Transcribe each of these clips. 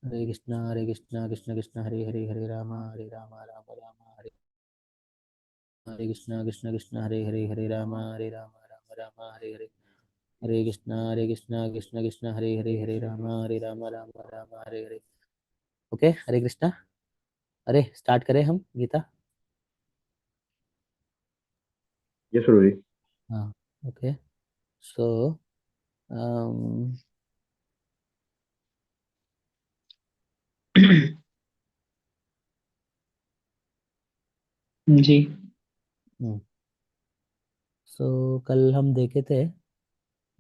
Hare Krishna, Krishna Krishna, Hare Hare, Hare Rama, Rama Rama, Hare Krishna, Krishna Krishna, Hare Hare, Hare Rama, Rama, Hare Hare. Hare Krishna, Krishna Krishna, Hare Hare, Hare Rama, Rama, Hare Hare. Okay, Hare Krishna. अरे start करें हम गीता. ये शुरू हुई. हाँ. Okay. सो जी. सो कल हम देखे थे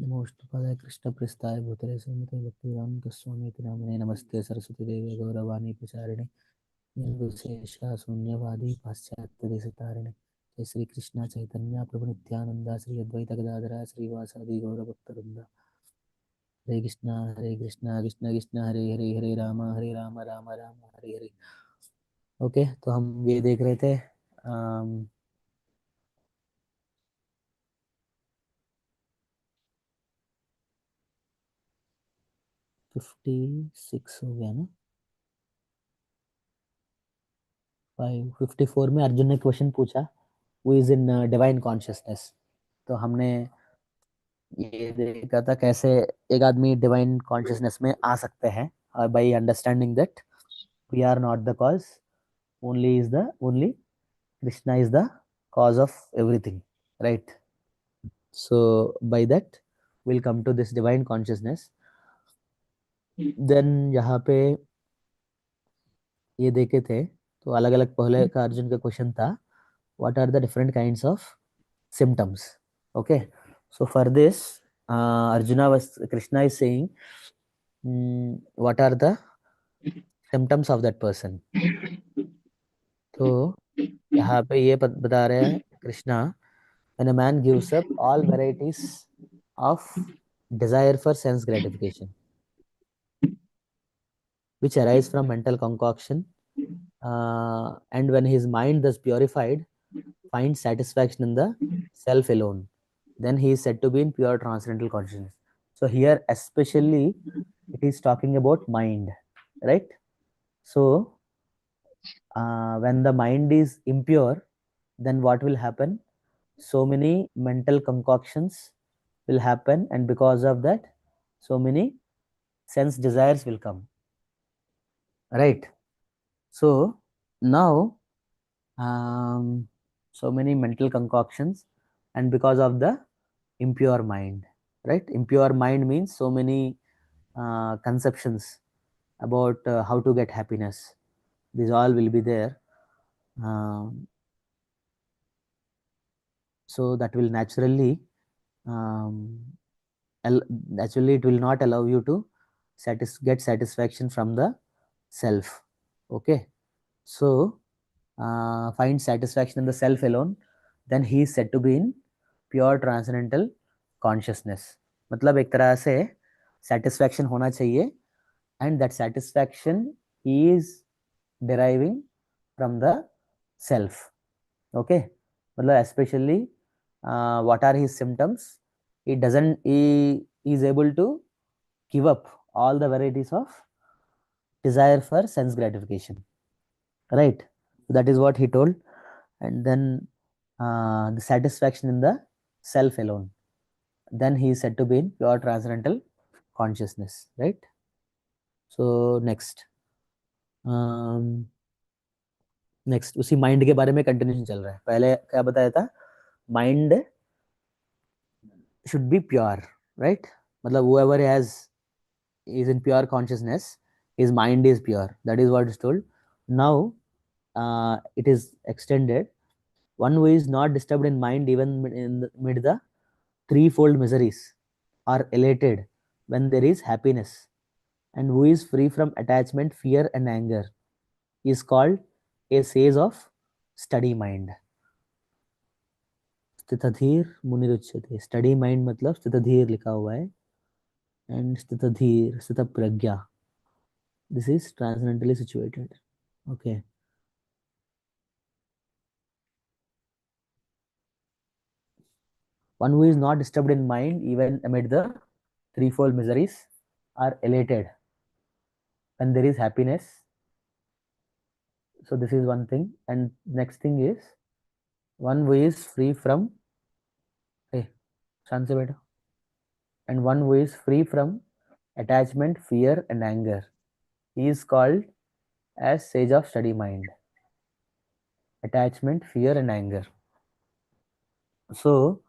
नमोस्तुपाय कृष्ण प्रस्ताय भूतले सुमते भक्ति राम तस्वामी नामने नमस्ते सरस्वती देवी गौरवाणी प्रचारिणे निर्विशेषा शून्यवादी पाश्चात्य देश तारिणे. जय श्री कृष्ण चैतन्य प्रभु नित्यानंदा श्री अद्वैत गदाधर श्रीवासादि गौरभक्तवृंदा. हरे कृष्ण कृष्ण कृष्ण हरे हरे, हरे राम राम राम हरे हरे. ओके, तो हम ये देख रहे थे 56 हो गया ना. 54 में अर्जुन ने क्वेश्चन पूछा who is in divine consciousness. तो हमने ये देखा था कैसे एक आदमी डिवाइन कॉन्शियसनेस में आ सकते हैं by understanding that we are not the cause, only Krishna is the cause of everything, right? So by that we'll come to this divine consciousness. Then यहाँ पे ये देखे थे तो अलग अलग पहले का अर्जुन का क्वेश्चन था what are the different kinds of symptoms. Okay, so for this Krishna is saying what are the symptoms of that person. तो यहाँ पे ये बता रहे हैं Krishna when a man gives up all varieties of desire for sense gratification which arise from mental concoction, and when his mind thus purified finds satisfaction in the self alone, then he is said to be in pure transcendental consciousness. So here especially it is talking about mind, right? So when the mind is impure, then what will happen? So many mental concoctions will happen, and because of that so many sense desires will come, right? So now so many mental concoctions, and because of the impure mind, right? Impure mind means so many conceptions about how to get happiness. These all will be there. So that will naturally it will not allow you to get satisfaction from the self. Okay, so find satisfaction in the self alone, then he is said to be in pure transcendental consciousness. मतलब एक तरह से satisfaction होना चाहिए, and that satisfaction is deriving from the self. Okay, मतलब especially what are his symptoms? He is able to give up all the varieties of desire for sense gratification, right? That is what he told. And then the satisfaction in the self alone, then he is said to be in pure transcendental consciousness, right? So next उसी mind के बारे में continuation चल रहा है. पहले क्या बताया था? Mind should be pure, right? मतलब whoever is in pure consciousness, his mind is pure. That is what is told. Now it is extended. One who is not disturbed in mind even mid the threefold miseries are elated when there is happiness, and who is free from attachment, fear and anger is called a sage of study mind. स्थितधीर मुनिरुच्यते. Study mind मतलब स्थितधीर लिखा हुआ है, and स्थितधीर स्थित प्रज्ञा, this is transcendentally situated. Okay, one who is not disturbed in mind even amid the threefold miseries are elated and there is happiness. So this is one thing. And next thing is one who is free from, hey, शांत से बैठो, and one who is free from attachment, fear, and anger. He is called as sage of steady mind. Attachment, fear, and anger. So,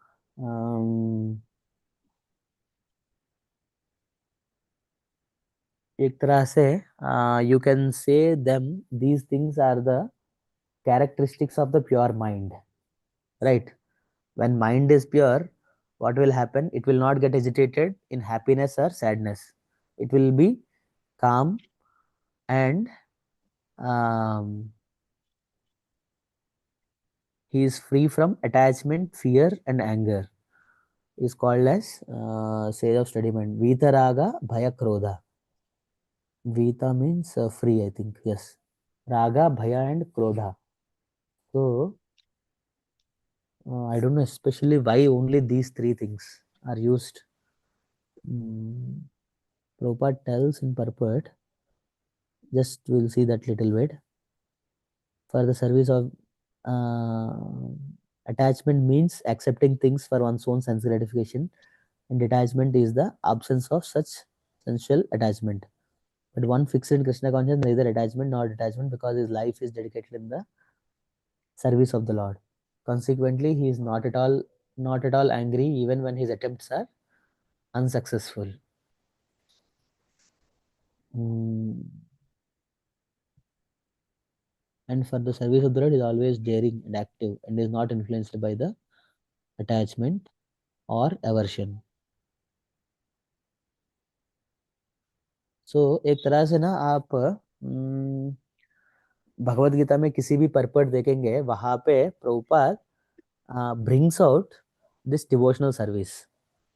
एक तरह से you can say them, these things are the characteristics of the pure mind, right? When mind is pure, what will happen? It will not get agitated in happiness or sadness. It will be calm and he is free from attachment, fear, and anger. Is called as sage of steady mind. Vita raga, bhaya krodha. Vita means free, I think. Yes. Raga, bhaya, and krodha. So, I don't know especially why only these three things are used. Prabhupada tells in purport, just we'll see that little bit. For the service of attachment means accepting things for one's own sense gratification, and detachment is the absence of such sensual attachment. But one fixed in Krishna consciousness, neither attachment nor detachment, because his life is dedicated in the service of the Lord. Consequently, he is not at all angry even when his attempts are unsuccessful. And for the service of the Lord, he is always daring and active and is not influenced by the attachment or aversion. So एक तरह से ना आप भगवद गीता में किसी भी purport देखेंगे, वहां पे Prabhupada brings out this devotional service,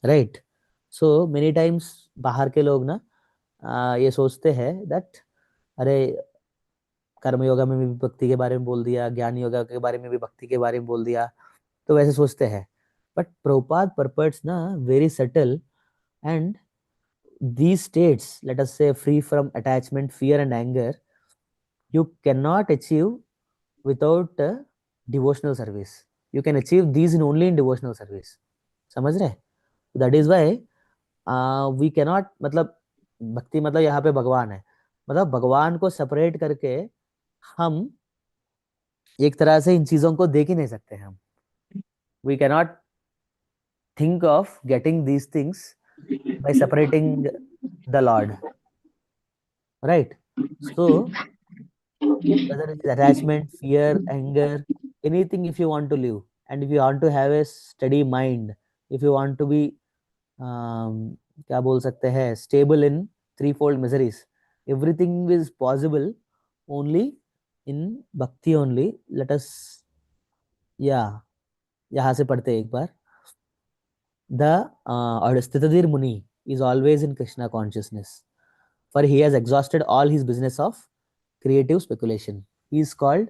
right? So many times बाहर के लोग ना ये सोचते हैं that अरे कर्म योगा में भी भक्ति के बारे में बोल दिया, ज्ञान योगा के बारे में भी भक्ति के बारे में बोल दिया, तो वैसे सोचते हैं. बट प्रभुपाद परपर्ट्स ना very subtle, and these states, let us say free from attachment, fear, and anger, you cannot achieve without devotional service. You can achieve these in only in devotional service. समझ रहे? That is why we cannot, मतलब भक्ति मतलब यहाँ पे भगवान है, मतलब भगवान को सेपरेट करके हम एक तरह से इन चीजों को देख ही नहीं सकते हम. We cannot think of getting these things by separating the Lord, right? So whether it is attachment, fear, anger, anything, if you want to live and if you want to have a steady mind, if you want to be क्या बोल सकते हैं, stable in threefold miseries, everything is possible only in bhakti only. Let us, yeah, यहाँ से पढ़ते एक बार. The Sthitadir Muni is always in Krishna consciousness, for he has exhausted all his business of creative speculation. He is called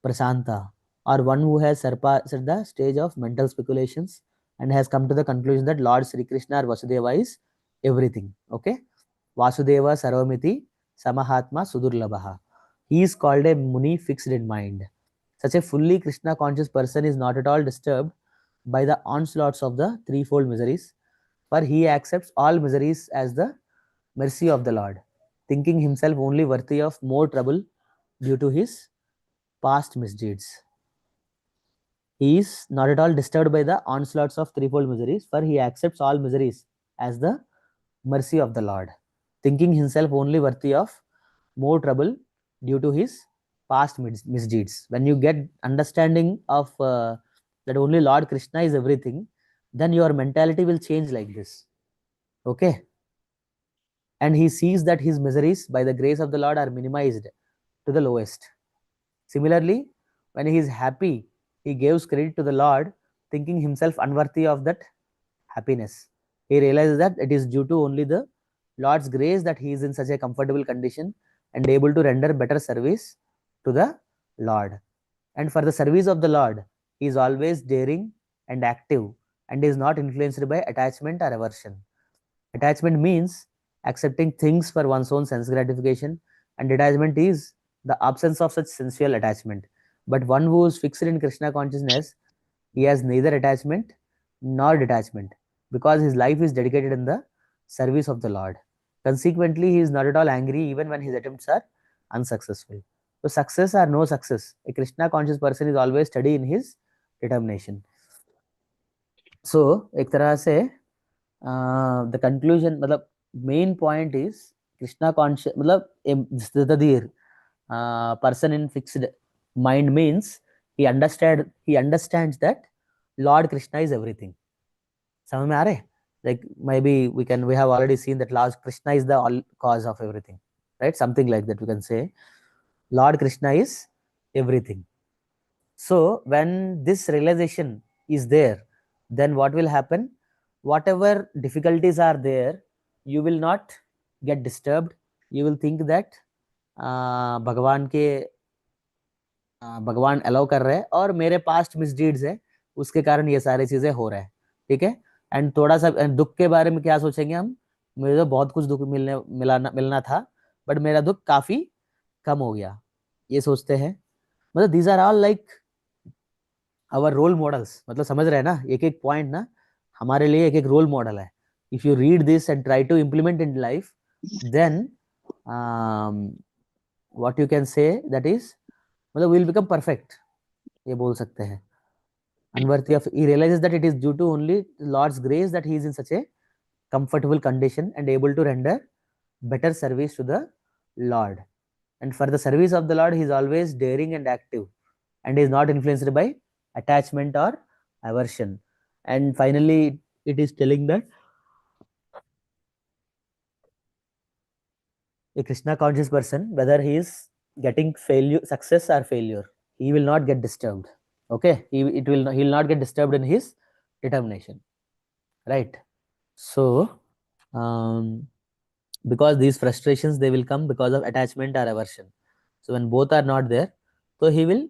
Prasanta, or one who has surpassed the stage of mental speculations and has come to the conclusion that Lord Sri Krishna or Vasudeva is everything. Okay? Vasudeva Sarvamiti Samahatma Sudurlabhaha. He is called a Muni fixed in mind. Such a fully Krishna conscious person is not at all disturbed by the onslaughts of the threefold miseries, for he accepts all miseries as the mercy of the Lord, thinking himself only worthy of more trouble due to his past misdeeds. He is not at all disturbed by the onslaughts of threefold miseries, for he accepts all miseries as the mercy of the Lord, thinking himself only worthy of more trouble due to his past misdeeds. When you get understanding of that only Lord Krishna is everything, then your mentality will change like this. Okay? And he sees that his miseries by the grace of the Lord are minimized to the lowest. Similarly, when he is happy, he gives credit to the Lord, thinking himself unworthy of that happiness. He realizes that it is due to only the Lord's grace that he is in such a comfortable condition and able to render better service to the Lord. And for the service of the Lord, he is always daring and active and is not influenced by attachment or aversion. Attachment means accepting things for one's own sense gratification, and detachment is the absence of such sensual attachment. But one who is fixed in Krishna consciousness, he has neither attachment nor detachment, because his life is dedicated in the service of the Lord. Consequently, he is not at all angry even when his attempts are unsuccessful. So, success or no success, a Krishna conscious person is always steady in his determination. So, एक तरह से the conclusion, मतलब main point is Krishna conscious, मतलब a person in fixed mind means he understands that Lord Krishna is everything. समझ में आ रहे? Like maybe we have already seen that Lord Krishna is the all cause of everything, right? Something like that we can say. Lord Krishna is everything. So when this realization is there, then what will happen? Whatever difficulties are there, you will not get disturbed. You will think that भगवान allow कर रहे हैं और मेरे past misdeeds है, उसके कारण ये सारी चीजें हो रहा है, ठीक है। एंड थोड़ा सा दुख के बारे में क्या सोचेंगे हम, मुझे तो बहुत कुछ दुख मिलना था, बट मेरा दुख काफी कम हो गया, ये सोचते हैं। मतलब these are all like our role models, मतलब समझ रहे हैं ना, एक एक पॉइंट ना हमारे लिए एक एक रोल मॉडल है। If you read this and try to implement in life, then what you can say that is, मतलब विल बिकम परफेक्ट, ये बोल सकते हैं। Unworthy of, he realizes that it is due to only Lord's grace that he is in such a comfortable condition and able to render better service to the Lord. And for the service of the Lord, he is always daring and active, and is not influenced by attachment or aversion. And finally, it is telling that a Krishna conscious person, whether he is getting failure, success or failure, he will not get disturbed. Okay, he will not get disturbed in his determination, right? So, because these frustrations, they will come because of attachment or aversion. So when both are not there, so he will,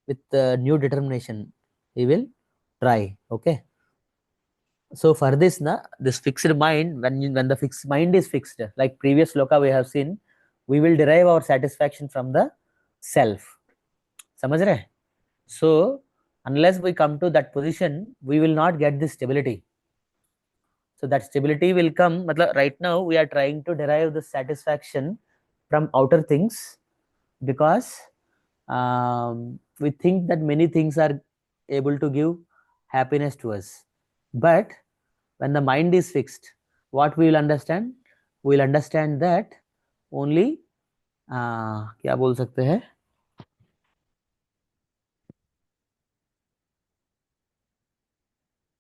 with new determination, he will try. Okay. So for this, this fixed mind, when the fixed mind is fixed, like previous sloka we have seen, we will derive our satisfaction from the self. समझ रहे? So unless we come to that position, we will not get this stability. So that stability will come, matlab right now we are trying to derive the satisfaction from outer things, because we think that many things are able to give happiness to us. But when the mind is fixed, what we will understand? We will understand that only क्या बोल सकते हैं,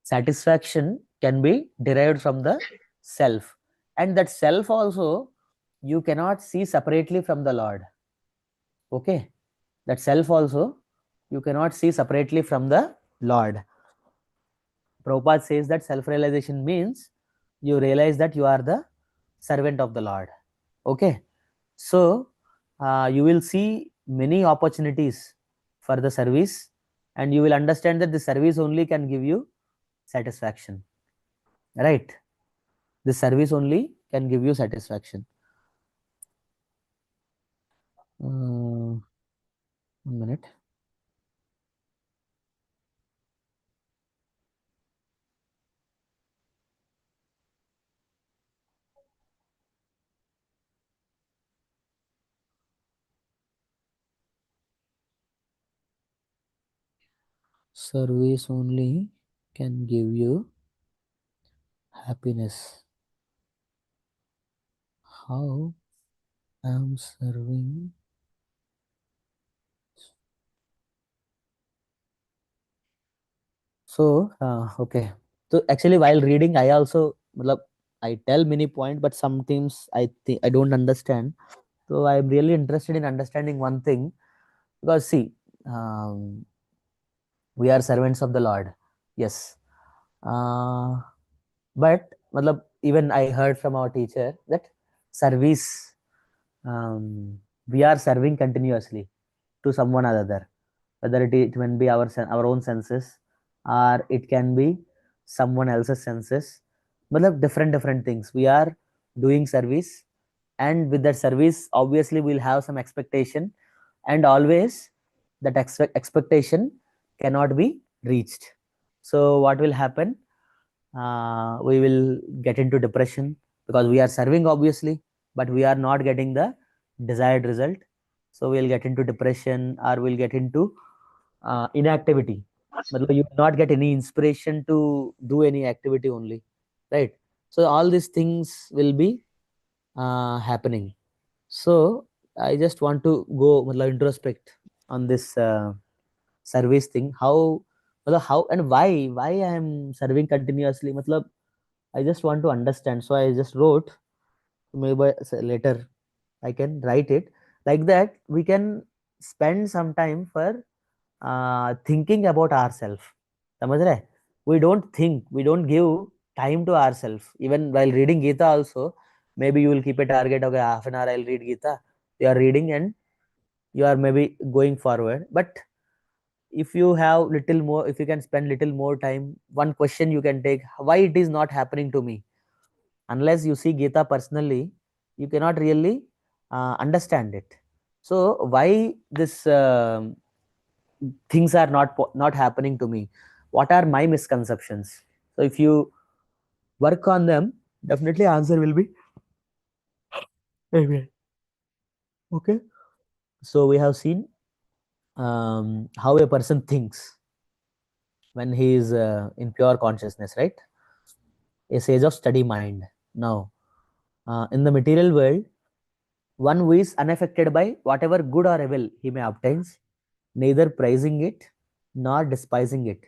satisfaction can be derived from the self, and that self also you cannot see separately from the Lord. Okay, that self also you cannot see separately from the Lord. Prabhupada says that self-realization means you realize that you are the servant of the Lord. Okay, so you will see many opportunities for the service, and you will understand that the service only can give you satisfaction, right? The service only can give you satisfaction. 1 minute. Service only can give you happiness. How I am serving? So, okay. So actually, while reading, I also, matlab, I tell many point, but sometimes I think I don't understand. So I am really interested in understanding one thing, because see, we are servants of the Lord. Yes. But matlab, even I heard from our teacher that service, we are serving continuously to someone other, whether it can be our own senses, or it can be someone else's senses, matlab different things. We are doing service, and with that service obviously we'll have some expectation, and always that expectation cannot be reached. So what will happen? We will get into depression because we are serving obviously, but we are not getting the desired result. So we'll get into depression, or we'll get into inactivity. Matlab you will not get any inspiration to do any activity only, right? So all these things will be happening. So I just want to go introspect on this service thing. How and why I am serving continuously. I just want to understand. So I just wrote. Maybe later I can write it like that. We can spend some time for thinking about ourselves. समझ रहे? We don't think. We don't give time to ourselves. Even while reading Gita also, maybe you will keep a target. Okay, half an hour I'll read Gita. You are reading and you are maybe going forward. But if you have little more, if you can spend little more time, one question you can take: why it is not happening to me? Unless you see Gita personally, you cannot really understand it. So why this things are not happening to me? What are my misconceptions? So if you work on them, definitely answer will be okay. Okay. So we have seen how a person thinks when he is in pure consciousness, right? A sage of steady mind. Now, in the material world, one who is unaffected by whatever good or evil he may obtain, neither praising it nor despising it,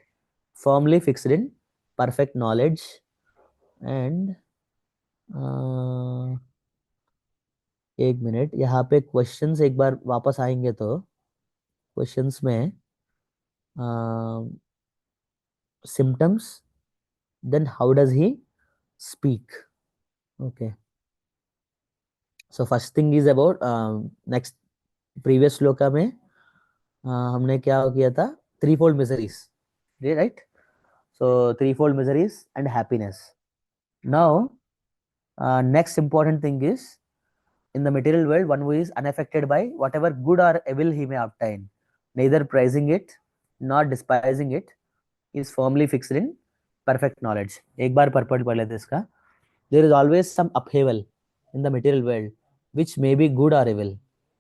firmly fixed in perfect knowledge and एक minute यहाँ पे questions एक बार वापस आएंगे तो questions में symptoms then how does he speak okay so first thing is about next previous shloka में हमने क्या किया था three fold miseries right so three fold miseries and happiness now next important thing is in the material world one who is unaffected by whatever good or evil he may obtain, neither praising it nor despising it, is firmly fixed in perfect knowledge. एक बार purport पढ़ लेते इसका. There is always some upheaval in the material world which may be good or evil.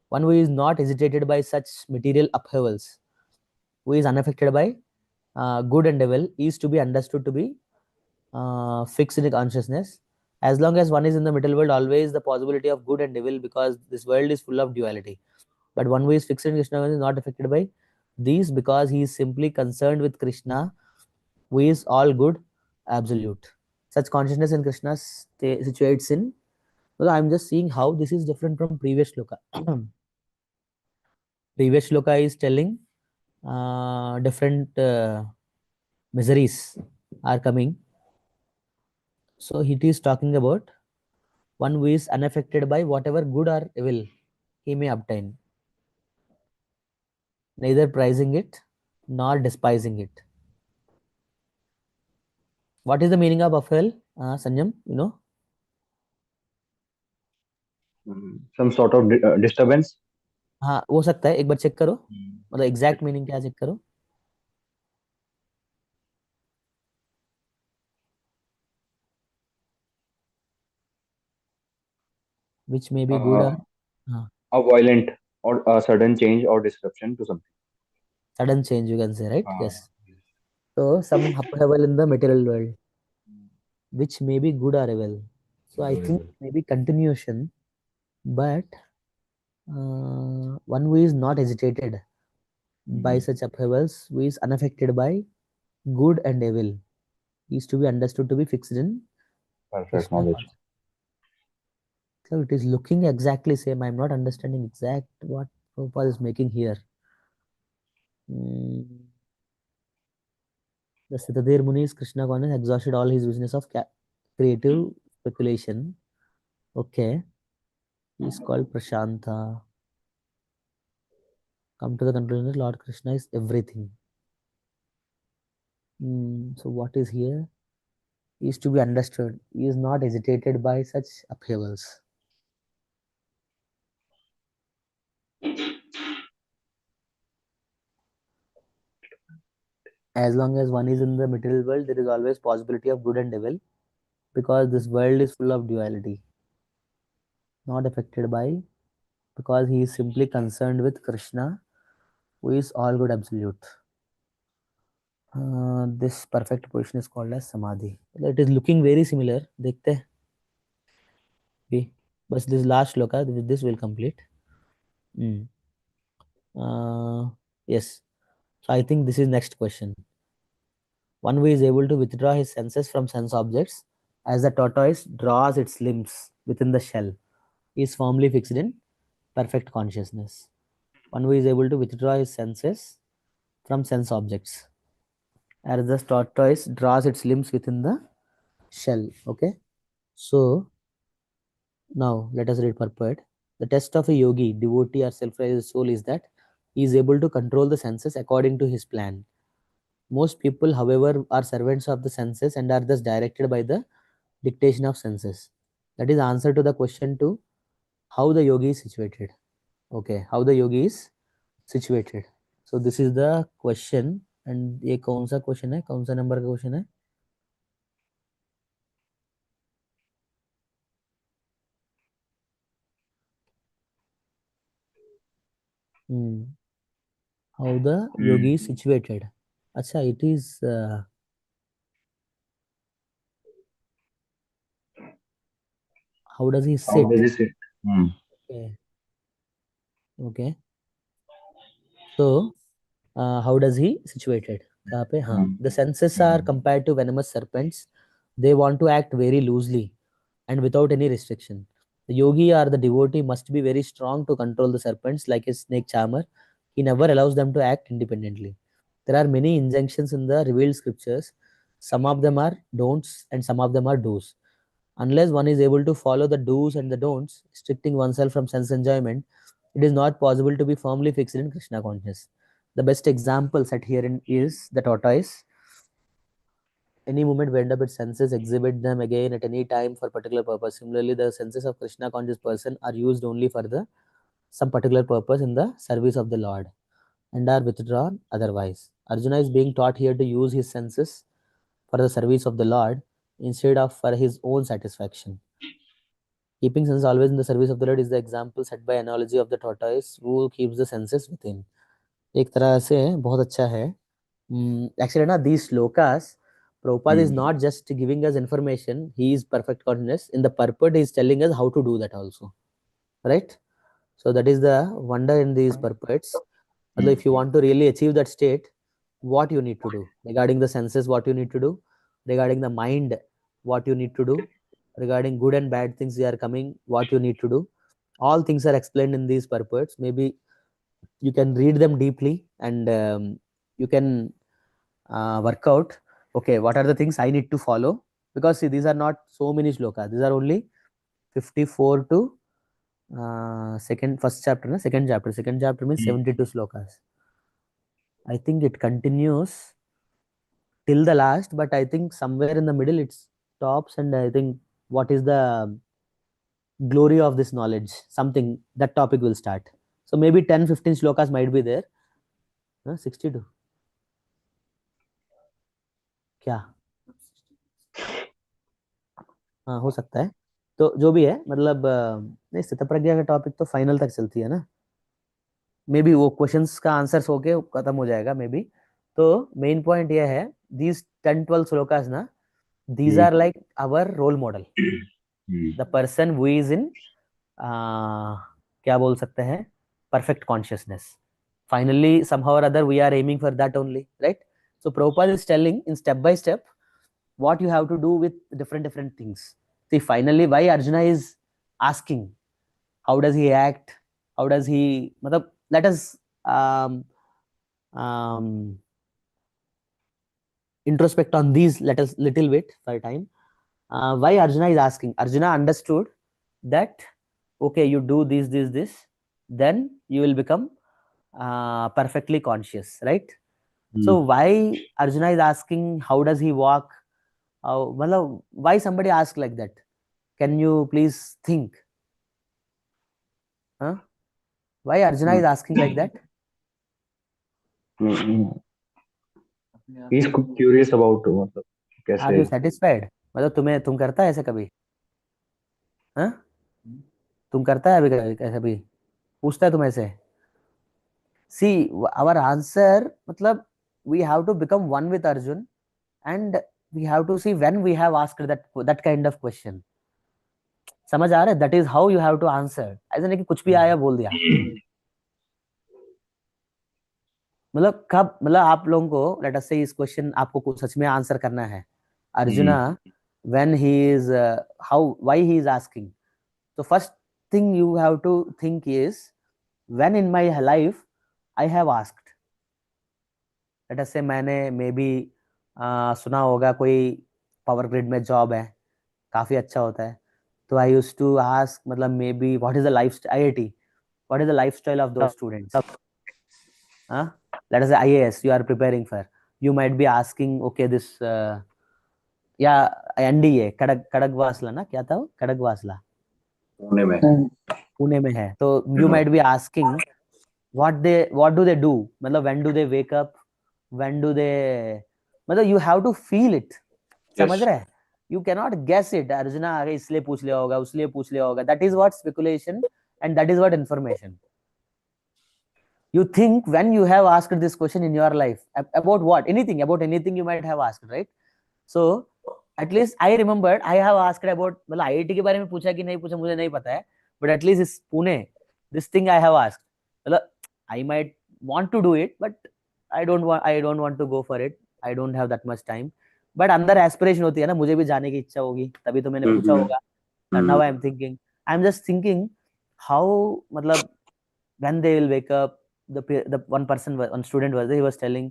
One who is not agitated by such material upheavals, who is unaffected by good and evil, is to be understood to be fixed in consciousness. As long as one is in the middle world, always the possibility of good and evil, because this world is full of duality. But one who is fixed in Krishna is not affected by these, because he is simply concerned with Krishna, who is all good, absolute. Such consciousness in Krishna situates in. Well, I'm just seeing how this is different from previous shloka. Previous shloka is telling different miseries are coming. So it is talking about one who is unaffected by whatever good or evil he may obtain, neither prizing it nor despising it. What is the meaning of upheaval, Sanjam? You know? Some sort of disturbance. हाँ हो सकता है एक बार check करो मतलब exact meaning क्या check करो which may be good or हाँ A violent or a sudden change or disruption to something. sudden change you can say, right? Yes. Yes. So some upheaval in the material world which may be good or evil. So I think maybe continuation, but one who is not agitated by such upheavals, who is unaffected by good and evil, is to be understood to be fixed in Perfect Krishna knowledge. consciousness. So it is looking exactly same. I'm not understanding exact what Prabhupada is making here. The Sitadir Muni's Krishna consciousness exhausted all his business of creative speculation. Okay. He's called Prashanta. Come to the conclusion that Lord Krishna is everything. So what is here? is to be understood. He is not agitated by such upheavals. As long as one is in the material world, there is always possibility of good and evil, because this world is full of duality. Not affected by, because he is simply concerned with Krishna, who is all good absolute. This perfect position is called as Samadhi. It is looking very similar. देखते हैं भी. बस this last shloka, with this will complete. Yes. So I think this is next question. One who is able to withdraw his senses from sense objects, as the tortoise draws its limbs within the shell, is firmly fixed in perfect consciousness. One who is able to withdraw his senses from sense objects, as the tortoise draws its limbs within the shell. Okay. So now let us read purport. The test of a yogi, devotee, or self-realized soul is that he is able to control the senses according to his plan. Most people, however, are servants of the senses and are thus directed by the dictation of senses. That is answer to the question to how the yogi is situated. Okay, how the yogi is situated. So this is the question. And ये कौन सा question है, कौन सा number का question है? How the yogi is situated. अच्छा, it is how does he sit? How does it sit? Okay. Okay. So how does he situated? कहाँ पे? हाँ. The senses are compared to venomous serpents. They want to act very loosely and without any restriction. The yogi or the devotee must be very strong to control the serpents like a snake charmer. He never allows them to act independently. There are many injunctions in the revealed scriptures. Some of them are don'ts and some of them are do's. Unless one is able to follow the do's and the don'ts, restricting oneself from sense enjoyment, it is not possible to be firmly fixed in Krishna consciousness. The best example set herein is the tortoise. Any moment when up its senses, exhibit them again at any time for particular purpose. Similarly, the senses of Krishna conscious person are used only for the some particular purpose in the service of the Lord and are withdrawn otherwise. Arjuna is being taught here to use his senses for the service of the Lord instead of for his own satisfaction. Keeping sense always in the service of the Lord is the example set by analogy of the tortoise who keeps the senses within. एक तरह से बहुत अच्छा है. Actually, na, these slokas, Prabhupada is not just giving us information, he is perfect consciousness. In the purport, he is telling us how to do that also. Right? So that is the wonder in these purports. If you want to really achieve that state, what you need to do? Regarding the senses, what you need to do? Regarding the mind, what you need to do? Regarding good and bad things they are coming, what you need to do? All things are explained in these purports. Maybe you can read them deeply and you can work out, okay, what are the things I need to follow, because see, these are not so many shlokas, these are only 54 to first chapter, na? Second chapter means 72 slokas. I think it continues till the last, but I think somewhere in the middle it stops, and I think what is the glory of this knowledge, something that topic will start. So maybe 10-15 shlokas might be there. 62 क्या? हाँ, हो सकता है. तो जो भी है, मतलब नहीं, स्थितप्रज्ञा का टॉपिक तो फाइनल तक चलती है ना. मे बी वो क्वेश्चंस का आंसर्स होके खत्म हो जाएगा मे बी. तो मेन पॉइंट ये है, दीज 10-12 श्लोकास ना, these are like our role model. The person who is in क्या बोल सकते हैं, perfect consciousness. Finally, somehow or other, we are aiming for that only, right? So Prabhupada is telling in step by step what you have to do with different things. See, finally, why Arjuna is asking, how does he act? How does he? Matlab, let us um, introspect on these. Let us little bit for time. Why Arjuna is asking? Arjuna understood that okay, you do this, then you will become perfectly conscious, right? So why Arjuna is asking, how does he walk? मतलब why somebody ask like that? Can you please think? Huh? Why Arjuna is asking like that? He's curious about मतलब Are you कैसे satisfied? मतलब तुम करता है ऐसे कभी? हाँ? तुम करता है अभी ऐसे भी पूछता है तुम ऐसे? See, our answer, matlab, we have to become one with Arjun, and we have to see when we have asked that kind of question. समझ आ रहा है? That is how you have to answer. ऐसा नहीं कि कुछ भी आया बोल दिया. मतलब कब, मतलब आप लोगों को लेट अस से इस क्वेश्चन आपको कुछ सच में आंसर करना है. Arjuna, when he is why he is asking. So first thing you have to think is, when in my life I have asked. Late us से मैंने मे बी सुना होगा कोई पावर ग्रिड में जॉब है, काफी अच्छा होता है. तो आई यूज्ड टू आस्क, मतलब may be what is the life IIT, what is the lifestyle of those students. हाँ, let us say IAS you are preparing for, you might be asking okay this, या NDA Khadakwasla ना, क्या था वो, खड़गवासला पुणे में पुणे में है. तो you might be asking what do they do, मतलब when do they wake up, when do they, मतलब you have to feel it. समझ रहे हैं? You cannot guess it. Arjuna आगे इसलिए पूछ लिया होगा, उसलिए पूछ लिया होगा. That is what speculation and that is what information. You think when you have asked this question in your life about what, about anything you might have asked, right? So at least I remembered I have asked about, मतलब IIT के बारे में पूछा कि नहीं पूछा मुझे नहीं पता है, but at least इस Pune, this thing I have asked. मतलब I might want to do it, but I don't want to go for it. I don't have that much time. But अंदर एस्पिरेशन होती है ना, मुझे भी जाने की इच्छा होगी, तभी तो मैंने पूछा होगा. And now I'm just thinking how, मतलब when they will wake up. The one student was there, he was telling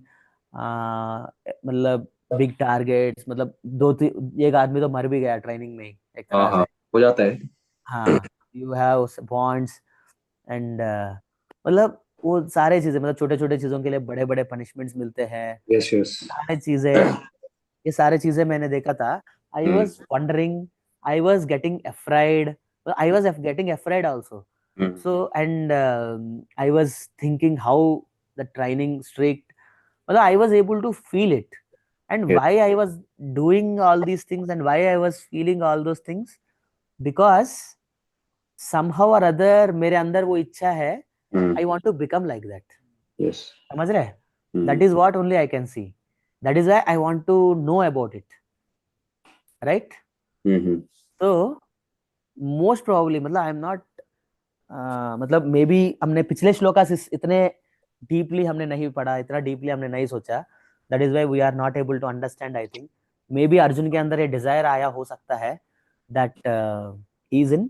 मतलब बिग टारगेट्स, मतलब एक आदमी तो मर भी गया ट्रेनिंग में ही एक तरह से. हो जाता है. हाँ, यू हैव बॉन्ड्स एंड मतलब वो सारे चीजें, मतलब छोटे छोटे चीजों के लिए बड़े बड़े पनिशमेंट्स मिलते हैं. Yes yes. सारे चीजें, ये सारे चीजें मैंने देखा था. I was wondering, I was getting afraid, I was getting afraid also. So and I was thinking how the training strict, well, I was able to feel it, and why I was doing all these things and why I was feeling all those things, because somehow or other मेरे अंदर वो इच्छा है, I want to become like that. Yes. समझ रहे? That is what only I can see. That is why I want to know about it, right? So most probably, मतलब I am not, मतलब may B हमने पिछले श्लोकास इतने deeply हमने नहीं पढ़ा, इतना डीपली हमने नहीं सोचा. That is why we are not able to understand. I think may be Arjun के अंदर ये डिजायर आया हो सकता है, that he is in,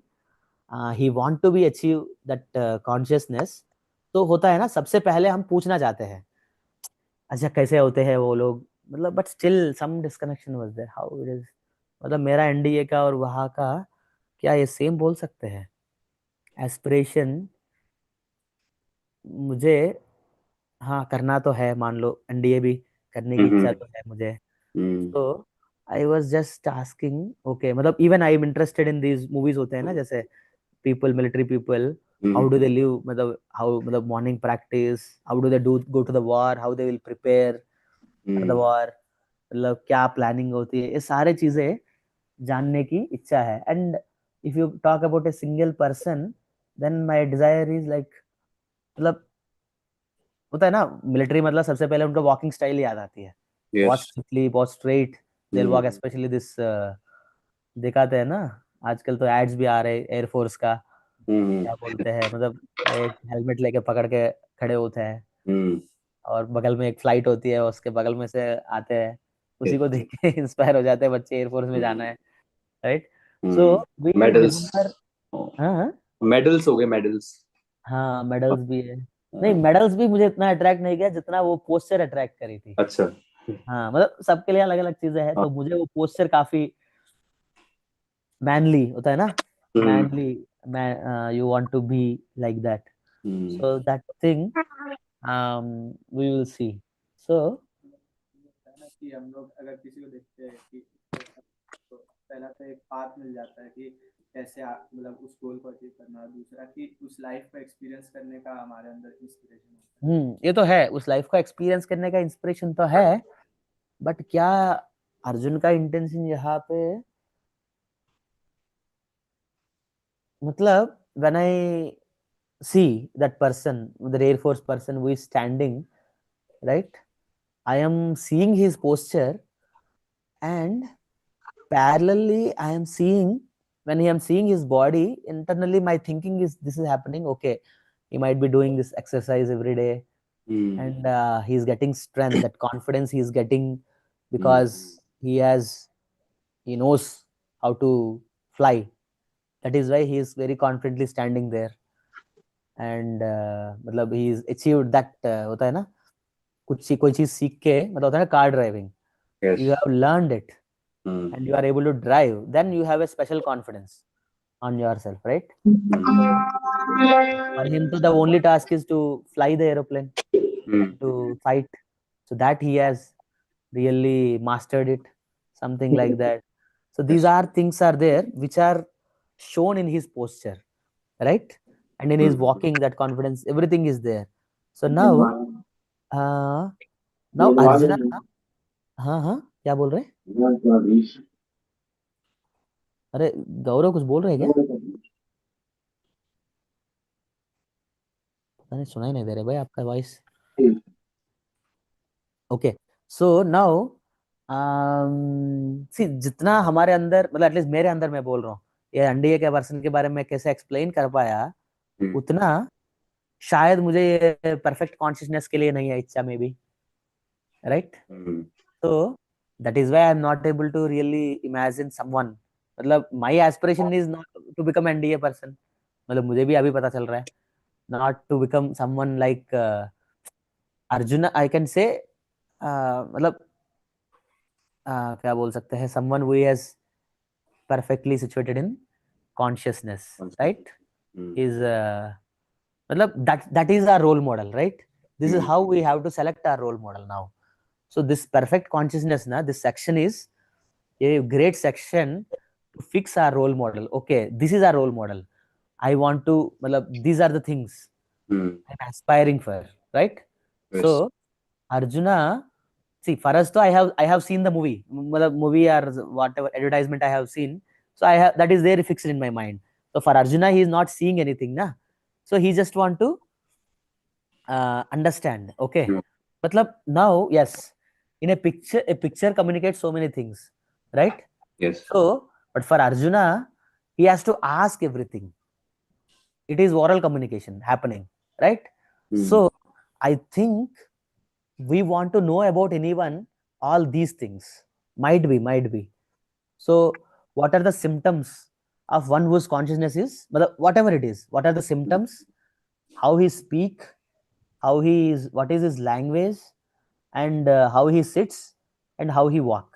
he want to be achieve that consciousness. तो होता है ना, सबसे पहले हम पूछना चाहते हैं अच्छा कैसे होते हैं वो लोग, मतलब but still some disconnection was there. How it is, मतलब मेरा एनडीए का और वहाँ का क्या ये सेम बोल सकते हैं? एस्पिरेशन मुझे, हाँ करना तो है, मान लो एनडीए भी करने की इच्छा तो है मुझे. तो I was just asking okay, मतलब even I am interested in these movies होते हैं ना, जैसे people, military people, how do they live, मतलब हाउ, मतलब morning practice, how do they do go to the war, how they will prepare for the war, मतलब क्या planning होती है, ये सारे चीजें जानने की इच्छा है. And if you talk about a single person, then my desire is like, मतलब होता है ना मिलिट्री, मतलब सबसे पहले उनका वॉकिंग स्टाइल याद आती है. बहुत स्ट्रिक्टली, बहुत straight they will walk, specially this, दिखाते हैं ना आजकल तो एड्स भी आ रहे हैं एयरफोर्स का, क्या बोलते हैं, मतलब एक हेलमेट लेके पकड़ के खड़े होते हैं, और बगल में एक फ्लाइट होती है, उसके बगल में से आते हैं, उसी को देख के इंस्पायर हो जाते हैं बच्चे, एयरफोर्स में जाना है, right? So we medals. Remember. हाँ मेडल्स हो गए, मेडल्स. हाँ, मेडल्स भी है. नहीं, मेडल्स भी मुझे इतना अट्रैक्ट नहीं किया जितना वो पोस्चर अट्रैक्ट करी थी. अच्छा. हाँ, मतलब सबके लिए अलग अलग चीजें हैं, तो मुझे वो पोस्चर काफी मैनली होता है ना, mainly, you want to be like that. So that thing we will see. So पहला तो एक पाथ मिल जाता है कि कैसे मतलब उस गोल को अचीव करना, दूसरा कि उस लाइफ को एक्सपीरियंस करने का हमारे अंदर इंस्पिरेशन होता है। ये तो है, उस लाइफ को एक्सपीरियंस करने का इंस्पिरेशन तो है, बट क्या अर्जुन का इंटेंशन यहाँ पे, मतलब when I see that person, the Air Force person who is standing, right? I am seeing his posture, and parallelly, I am seeing, when I am seeing his body, internally my thinking is this is happening. Okay, he might be doing this exercise every day, and he is getting strength, that confidence he is getting because he knows how to fly. That is why he is very confidently standing there. And मतलब he is achieved that, होता है ना, कोई चीज सीख के, मतलब होता है ना car driving, you Yes. have learned it and you are able to drive, then you have a special confidence on yourself, right? For him to the only task is to fly the aeroplane, to fight, so that he has really mastered it, something like that. So these Yes. are things are there which are shown in his posture, right? And in his walking, that confidence, everything is there. So uh, now Arjuna, हाँ हाँ क्या बोल रहे, अरे गौरव कुछ बोल रहे हैं क्या, पता नहीं, सुनाई नहीं दे रहा भाई आपका voice. Okay, so now see, जितना हमारे अंदर, मतलब एटलीस्ट मेरे अंदर, मैं बोल रहा हूँ, ये एनडीए के वर्सन के बारे में कैसे एक्सप्लेन कर पाया, उतना शायद मुझे ये परफेक्ट कॉन्शियसनेस के लिए नहीं है, इच्छा में भी, right? So that is why I am not able to really imagine someone, मतलब my aspiration is not to become NDA person, मतलब मुझे भी अभी पता चल रहा है, not to become someone like Arjuna, I can say, मतलब क्या बोल सकते हैं, someone who is perfectly situated in consciousness, right? Is मतलब that is our role model, right? This is how we have to select our role model now. So this perfect consciousness, na, this section is a great section to fix our role model. Okay, this is our role model. I want to, matlab, these are the things I'm aspiring for, right? Yes. So Arjuna, see, for us, though, I have seen the movie, matlab, movie or whatever advertisement I have seen. So I have, that is there fixed in my mind. So for Arjuna, he is not seeing anything, na. So he just want to understand. Okay, matlab, now, yes, in a picture communicates so many things, right? Yes. So, but for Arjuna, he has to ask everything. It is oral communication happening, right? So, I think we want to know about anyone, all these things. Might be, might be. So, what are the symptoms of one whose consciousness is, whatever it is, what are the symptoms, how he speak, how he is, what is his language, and how he sits and how he walk,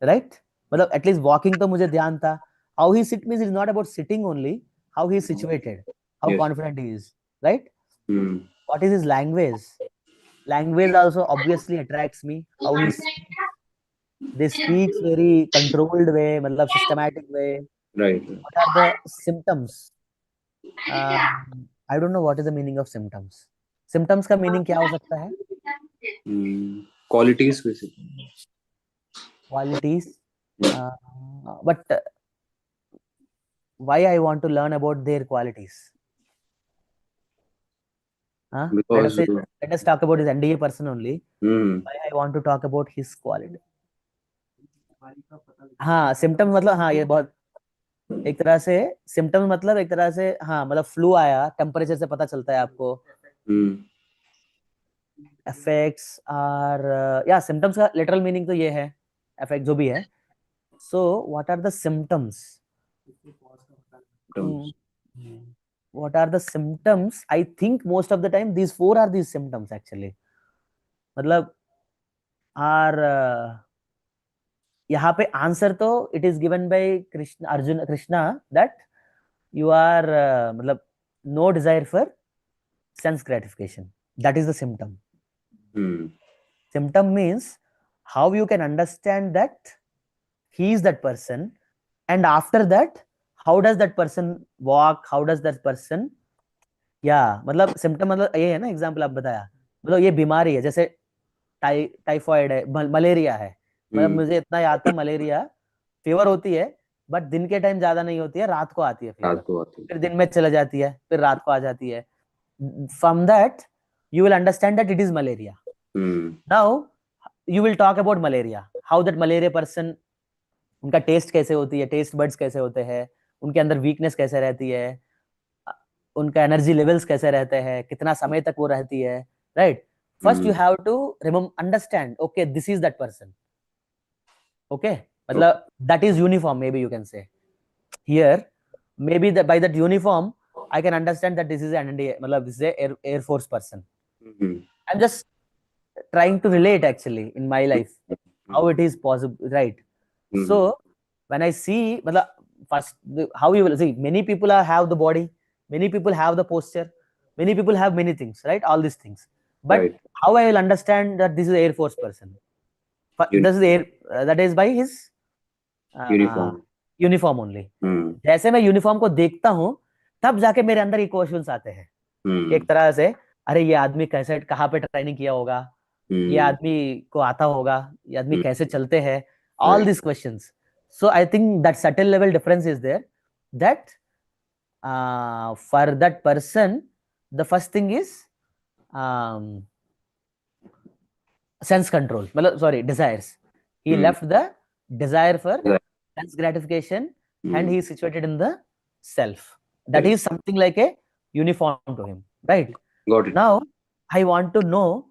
right? मतलब at least walking तो मुझे ध्यान था, how he sit means it's not about sitting only, how he is situated, how Yes. confident he is, right? What is his language, language also obviously attracts me, how he speaks, they speaks very controlled way, मतलब systematic way. Right. What are the symptoms, I don't know what is the meaning of symptoms, symptoms का meaning क्या हो सकता है, Qualities basically. qualities, uh, but why I want to learn about their qualities? Let us Because say, let us talk about his NDA person only. Why I want to talk about his quality? हाँ, symptom मतलब, हाँ, ये बहुत एक तरह से symptom, मतलब एक तरह से, हाँ, मतलब फ्लू आया, टेम्परेचर से पता चलता है आपको, इफेक्ट्स आर, या सिम्टम्स का लिटरल मीनिंग तो ये है, इफेक्ट जो भी है. So what are the symptoms, what are the symptoms? I think most of the time these four are these symptoms actually. मतलब are यहाँ पे आंसर तो it is given by Krishna, Arjun, Krishna, that you are मतलब no desire for sense gratification. That is the symptom. Symptom means how you can understand that he is that person and after that how does that person walk, how does that person, मतलब symptom, मतलब ये है ना, example आप बताया, मतलब ये बीमारी है, जैसे टाइफॉइड है, मलेरिया है, मतलब मुझे इतना याद था, मलेरिया फीवर होती है बट दिन के टाइम ज्यादा नहीं होती है, रात को आती है फीवर, रात को आती फिर दिन में चला जाती है, फिर रात को आ जाती है. From that you will understand that it is malaria. Now you will talk about malaria, how that malaria person, उनका टेस्ट कैसे होती है, टेस्ट बड्स कैसे होते हैं, उनके अंदर वीकनेस कैसे रहती है, उनका एनर्जी लेवल्स कैसे रहते हैं, कितना समय तक वो रहती है, right. First you have to understand, okay this is that person, okay, मतलब that is uniform, maybe you can say here, maybe by that uniform I can understand that this is an NDA, मतलब this is a air force person. I'm just trying to relate actually in my life how it is possible, right? So when I see, मतलब first how you will see, many people have the body, many people have the posture, many people have many things, right, all these things, but Right. how I will understand that this is air force person, this is air, that is by his uniform. Uniform only. जैसे मैं uniform को देखता हूँ तब जाके मेरे अंदर ये क्वेश्चंस आते हैं, एक तरह से, अरे ये आदमी कैसे, कहाँ पे ट्रेनिंग किया होगा, ये आदमी को आता होगा, ये आदमी कैसे चलते हैं, all these questions. So I think that subtle level difference is there, that for that person the first thing is sense control, sorry, desires. He left the desire for sense gratification and he is situated in the self. That is something like a uniform to him, right? Got it. Now I want to know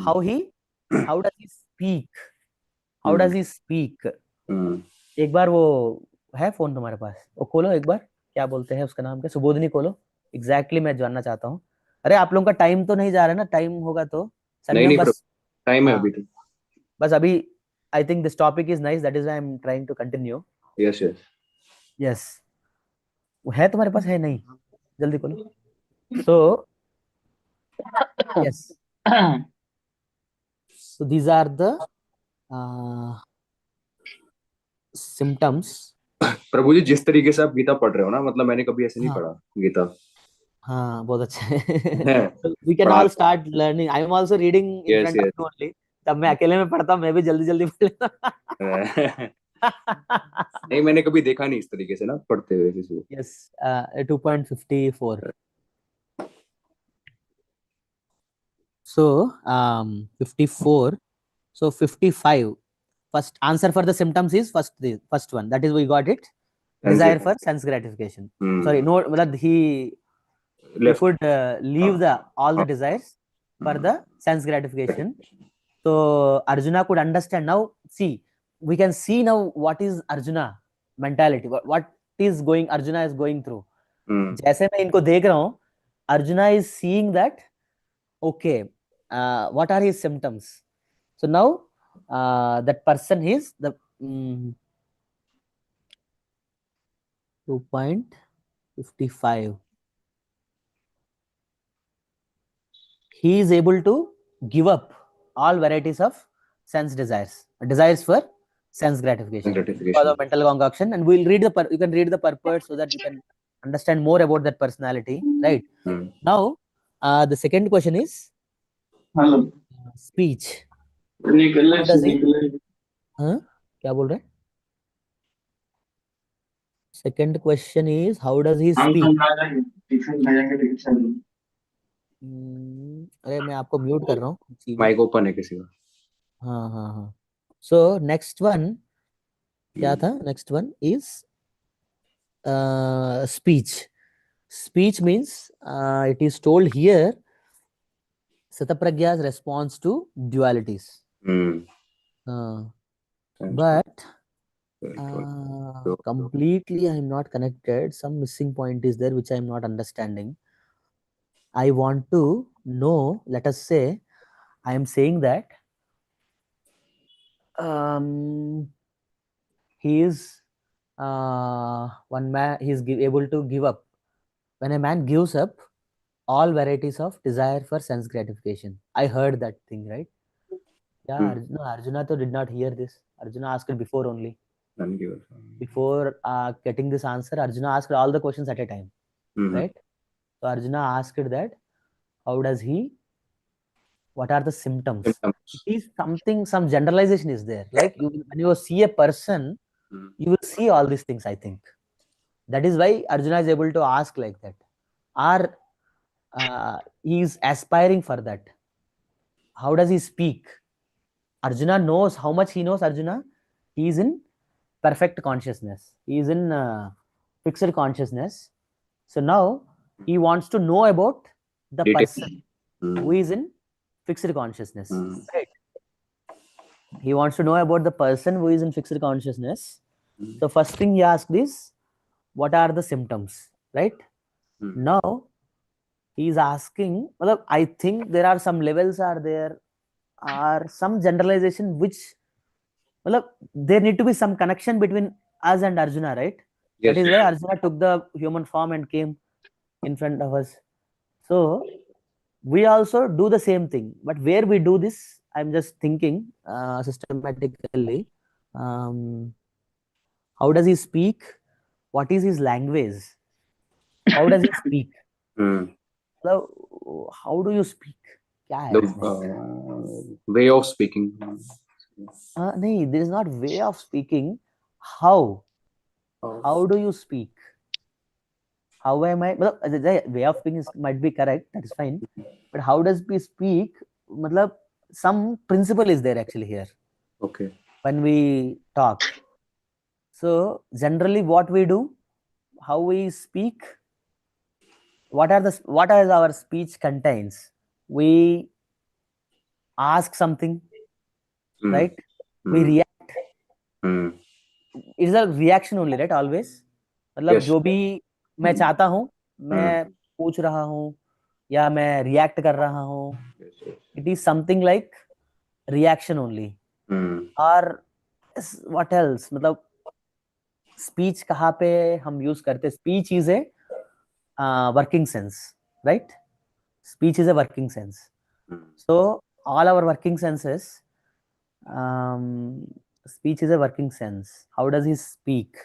how does he speak, how does he speak. एक बार वो है phone तुम्हारे पास, वो खोलो एक बार, क्या बोलते हैं उसका नाम, क्या, सुबोधनी खोलो, एग्जैक्टली मैं जानना चाहता हूँ. अरे आप लोगों का टाइम तो नहीं जा रहा है ना, टाइम होगा तो नहीं, बस टाइम है अभी तो, बस अभी. I think this topic is nice, that is why I am trying to continue. Yes yes. Yes, है तुम्हारे पास, है नहीं, जल्दी खोलो. So yes, so these are the symptoms. Prabhu ji, जिस तरीके से आप गीता पढ़ रहे हो ना, मतलब मैंने कभी ऐसे नहीं पढ़ा गीता. हाँ, बहुत अच्छा है. We can all start learning. I am also reading in front of you only. तब मैं अकेले में पढ़ता हूँ, मैं भी जल्दी जल्दी पढ़ लेता. नहीं, मैंने कभी देखा नहीं इस तरीके से ना पढ़ते हुए किसी को. Yes, 2.54. So 54. So 55. First answer for the symptoms is first one. That is, we got it. Desire for sense gratification. Sorry, no, मतलब he could leave all the desires for the sense gratification. So Arjuna could understand. Now see, we can see now what is Arjuna mentality, what is going, Arjuna is going through. जैसे मैं इनको देख रहा हूँ, Arjuna is seeing that, okay, what are his symptoms. So now that person is the 2.55. He is able to give up all varieties of sense desires for sense gratification because of mental concoction. And we'll read you can read the purport so that you can understand more about that personality, right? Now the second question is speech. How does he, क्या बोल रहे हैं? Second question is how does he speak. अरे मैं आपको mute कर रहा हूँ, माइक ओपन है किसी का. हाँ. So next one क्या था? Next one is speech. Speech means it is told here Satapragya's response to dualities. But completely I am not connected. Some missing point is there which I am not understanding. I want to know, let us say I am saying that he is one man, he is able to give up. When a man gives up all varieties of desire for sense gratification, I heard that thing, right? Yeah, no, Arjuna did not hear this. Arjuna asked it before only. None given. Before getting this answer, Arjuna asked all the questions at a time, right? So Arjuna asked that, how does he, what are the symptoms? Symptoms. It is something, some generalization is there. Like when you see a person, you will see all these things, I think. That is why Arjuna is able to ask like that. Or he is aspiring for that. How does he speak? Arjuna knows how much he knows. Arjuna, he is in perfect consciousness. He is in fixed consciousness. So now he wants to know about the Detail. person who is in fixed consciousness. Right? He wants to know about the person who is in fixed consciousness. So first thing he asked is, what are the symptoms? Right? Now he is asking, well, I think there are some levels are there, are some generalization which, well, there need to be some connection between us and Arjuna, right? Yes. That is why Arjuna took the human form and came in front of us. So we also do the same thing, but where we do this, I'm just thinking systematically. How does he speak? What is his language? How does he speak? So, how do you speak? क्या है The इसमें? way of speaking. नहीं, there is not way of speaking. How? How do you speak? How am I? मतलब the way of speaking might be correct. That is fine. But how does we speak? मतलब some principle is there actually here. Okay. When we talk. So generally, what we do, how we speak, what are our speech contains? We ask something, right? We react. It is a reaction only, right? Always. मतलब Yes. जो भी मैं चाहता हूँ, मैं पूछ रहा हूँ या मैं रिएक्ट कर रहा हूँ. It is something like reaction only. और what else? मतलब स्पीच कहाँ पे हम यूज करते? Speech is a working sense, right? Speech is a working sense. So all our working senses, speech is a working sense. How does he speak?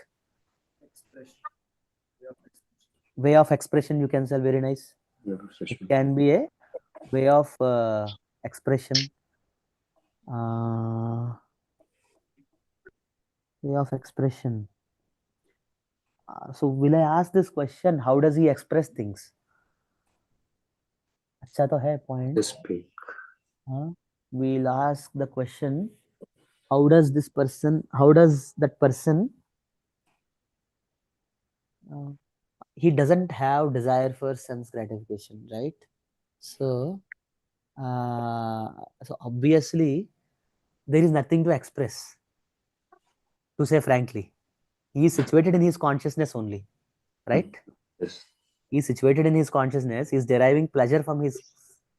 Expression. Way of expression, you can say, very nice. It can be a way of expression. Way of expression. So will I ask this question, how does he express things? अच्छा तो है point. Speak. We'll ask the question, how does that person, he doesn't have desire for sense gratification, right? So obviously there is nothing to express, to say frankly. He is situated in his consciousness only, right? Yes. He is situated in his consciousness, he is deriving pleasure from his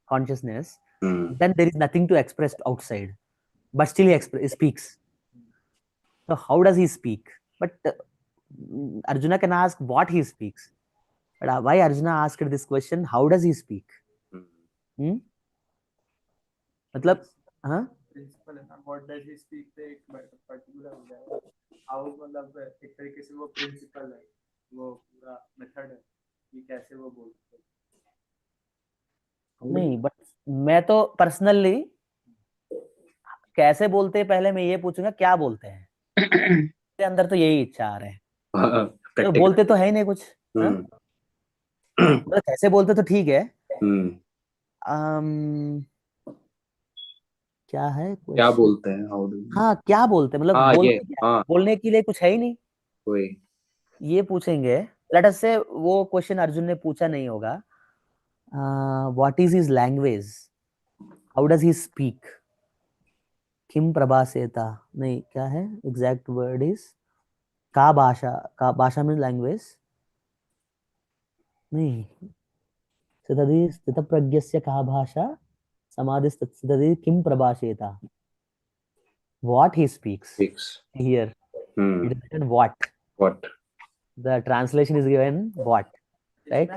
consciousness. Then there is nothing to express outside, but still he speaks. So how does he speak? But Arjuna can ask what he speaks. But why Arjuna asked this question, how does he speak? मतलब हाँ, principal है ना, what does he speak पे एक particular हो जाएगा. How मतलब एक तरीके से वो प्रिंसिपल है, वो पूरा मेथड है कि कैसे वो बोलते हैं. नहीं, बट मैं तो पर्सनली कैसे बोलते हैं, पहले मैं ये पूछूंगा क्या बोलते हैं. मेरे अंदर तो यही इच्छा आ रहा है. तो बोलते तो है ही नहीं कुछ. मतलब कैसे बोलते तो ठीक है. क्या है क्या बोलते हैं? How do you? हाँ, क्या बोलते हैं, मतलब बोलते क्या है? बोलने के लिए कुछ है ही नहीं. कोई ये पूछेंगे. लेट अस से वो क्वेश्चन अर्जुन ने पूछा नहीं होगा. What is his language? How does he speak? किम प्रभासेता? नहीं, क्या है एग्जैक्ट वर्ड इज का भाषा में लैंग्वेज नहीं. स्थितधि स्थितप्रज्ञस्य का भाषा समाधि स्थितधि किम प्रभासेता. What he speaks here. It is written what. The translation is given what, right?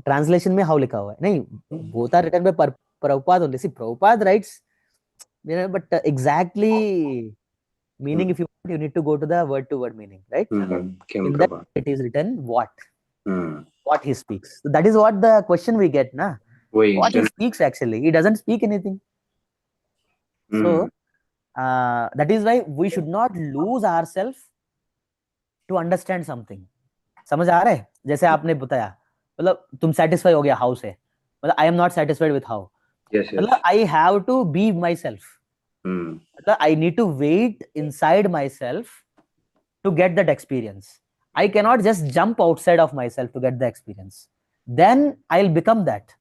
Translation में how लिखा हुआ है. नहीं, both are written by Prabhupada only. See, Prabhupada writes, but exactly Meaning, if you want, you need to go to the word to word meaning, right? Kim In that Prabha. it is written what Hmm. what he speaks. So that is what the question we get, na? वही What he gen- speaks actually. He doesn't speak anything. So that is why we should not lose ourselves to understand something. समझ आ रहा है? जैसे आपने बताया, मतलब तुम satisfy हो गया how से, मतलब I am not satisfied with how. yes, yes. मतलब I have to be myself. Hmm. मतलब I need to wait inside myself to get that experience. I cannot just jump outside of myself to get the experience. Then I'll become that.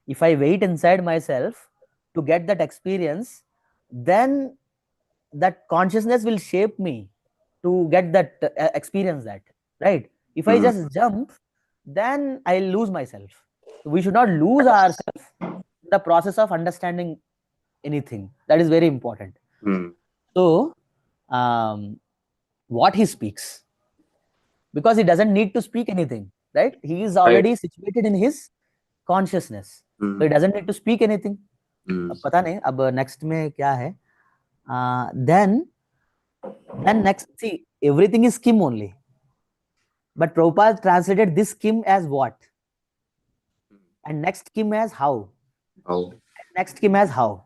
If I wait inside myself to get that experience, then that consciousness will shape me to get that experience, that, right? If I just jump, then I'll lose myself. We should not lose ourselves in the process of understanding anything. That is very important. Hmm. So what he speaks, because he doesn't need to speak anything, right? He is already situated in his consciousness, so he doesn't need to speak anything. अब पता नहीं अब next में क्या है. Then next, see, everything is Kim only, but Prabhupada translated this Kim as what, and next Kim as how, How? and next Kim as how,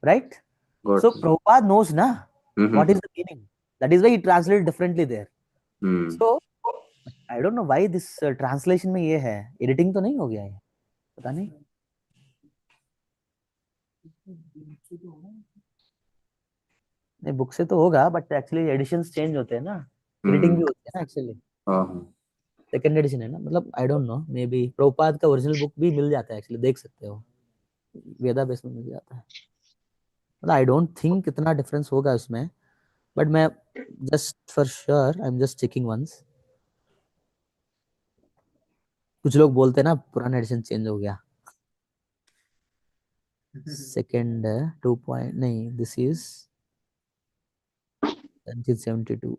right? Got So it. Prabhupada knows na what is the meaning. That is why he translated differently there. Hmm. So I don't know why this translation में ये है, editing तो नहीं हो गया है, पता नहीं. नहीं, बुक से तो होगा, बट एक्चुअली एडिशंस चेंज होते हैं ना, एडिटिंग भी होती है ना एक्चुअली. हाँ. सेकंड एडिशन है ना, मतलब I don't know, may be Prabhupada का ओरिजिनल बुक भी मिल जाता है एक्चुअली, देख सकते हो, वेदा बेस में मिल जाता है. मतलब आई डोंट थिंक इतना डिफरेंस होगा उसमें, बट मैं just for sure I am just checking once. कुछ लोग बोलते हैं ना पुराना एडिशन चेंज हो गया. सेकंड 2 पॉइंट नहीं, दिस इज 1972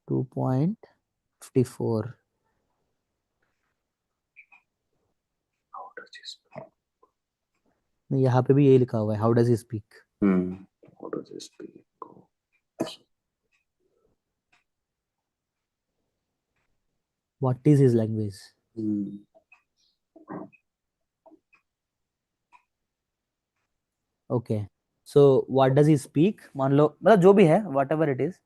2.54. नहीं, यहाँ पे भी यही लिखा हुआ है, how does he speak. How does he speak? What is his language. Okay, so what does he speak, मान लो, मतलब जो भी है, वॉट एवर इट इज,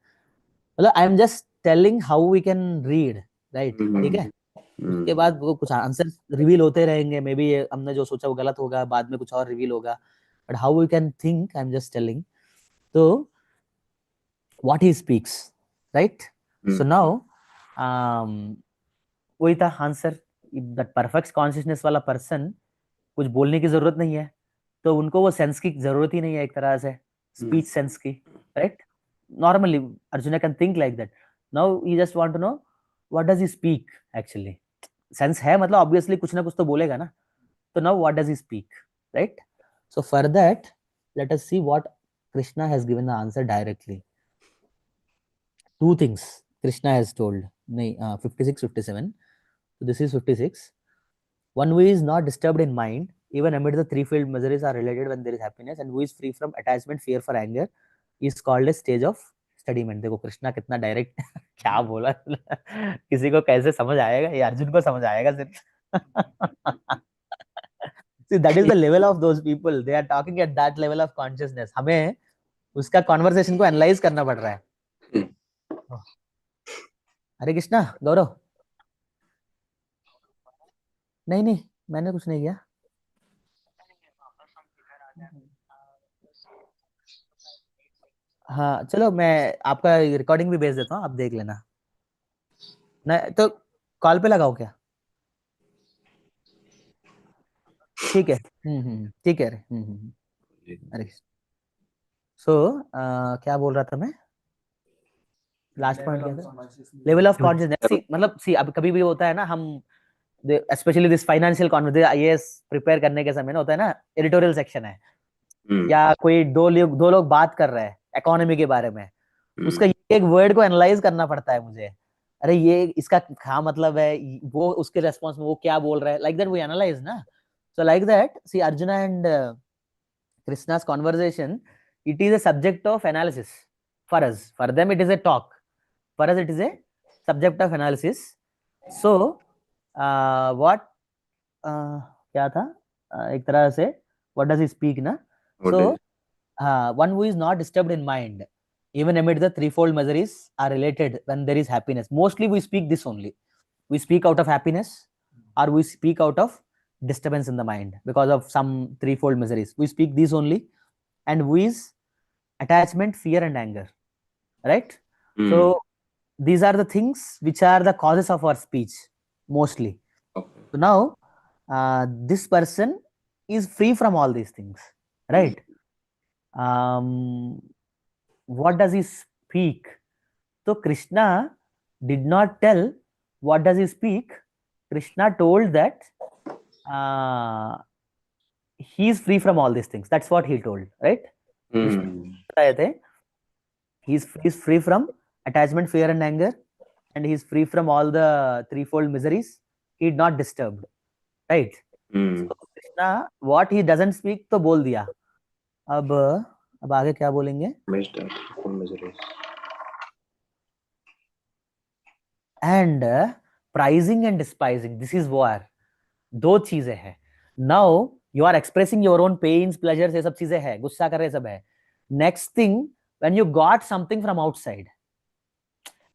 मतलब I am just telling how we can read, right? ठीक है, उसके बाद वो कुछ आंसर रिवील होते रहेंगे, मे बी हमने जो सोचा वो गलत होगा, बाद में कुछ और रिवील होगा, but how we can think, I am just telling. तो what he speaks, right? So now वही था आंसर. दैट परफेक्ट कॉन्शियसनेस वाला पर्सन, कुछ बोलने की जरूरत नहीं है, तो उनको वो सेंस की जरूरत ही नहीं है, एक तरह से स्पीच सेंस की, right? Normally Arjun can think like that. Now you just want to know what does he speak actually. Sense है, मतलब ऑब्वियसली कुछ ना कुछ तो बोलेगा ना, तो now what does he speak, right? So for that let us see what Krishna has given the answer directly. Two things Krishna has told. 56, 57. So this is 56. One who is not disturbed in mind, even amid the threefold miseries are related when there is happiness, and who is free from attachment, fear for anger, is called a stage of studyment. देखो कृष्णा कितना direct क्या बोला. किसी को कैसे समझ आएगा, ये अर्जुन को समझ आएगा सिर्फ. See, that is the level of those people. They are talking at that level of consciousness. हमें उसका कॉन्वर्सेशन को एनालाइज करना पड़ रहा है. हरे कृष्णा. गौरव, नहीं नहीं, मैंने कुछ नहीं किया. हाँ चलो, मैं आपका रिकॉर्डिंग भी भेज देता हूँ, आप देख लेना. नहीं तो कॉल पे लगाओ क्या? ठीक है. ठीक है. अरे सो क्या बोल रहा था मैं, लास्ट पॉइंट क्या था? Level of consciousness. सी, मतलब सी, अब कभी भी होता है ना, हम specially this financial conversation IAS prepare करने के समय ना, होता है ना, एडिटोरियल सेक्शन है, या कोई दो लोग बात कर रहे हैं इकोनॉमी के बारे में, उसका एक वर्ड को एनालाइज करना पड़ता है मुझे. अरे ये इसका क्या मतलब है, वो उसके रेस्पॉन्स में वो क्या बोल रहा है, लाइक दैट वी एनालाइज ना. So like that see Arjuna and Krishna's conversation it is a subject of analysis for us. For them it is a talk, for us it is a subject of analysis. So what क्या था, एक तरह से what does he speak ना. What So is one who is not disturbed in mind even amid the threefold miseries are related when there is happiness. Mostly we speak this only. We speak out of happiness or we speak out of disturbance in the mind because of some threefold miseries. We speak these only. And who is attachment, fear and anger, right? Hmm. So these are the things which are the causes of our speech mostly. Okay. So now this person is free from all these things, right? What does he speak? So Krishna did not tell what does he speak. Krishna told that he is free from all these things. That's what he told, right? Krishna Hmm. बताए थे, he is free from attachment, fear and anger, and he is free from all the threefold miseries. He is not disturbed, right? Hmm. So Krishna what he doesn't speak तो बोल दिया. अब आगे क्या बोलेंगे? Missed that. Full miseries. And pricing and despising, this is war. दो चीजें हैं. Now you are expressing your own pains, pleasures, ये सब चीजें हैं, गुस्सा कर रहे सब है. Next thing, when you got something from outside,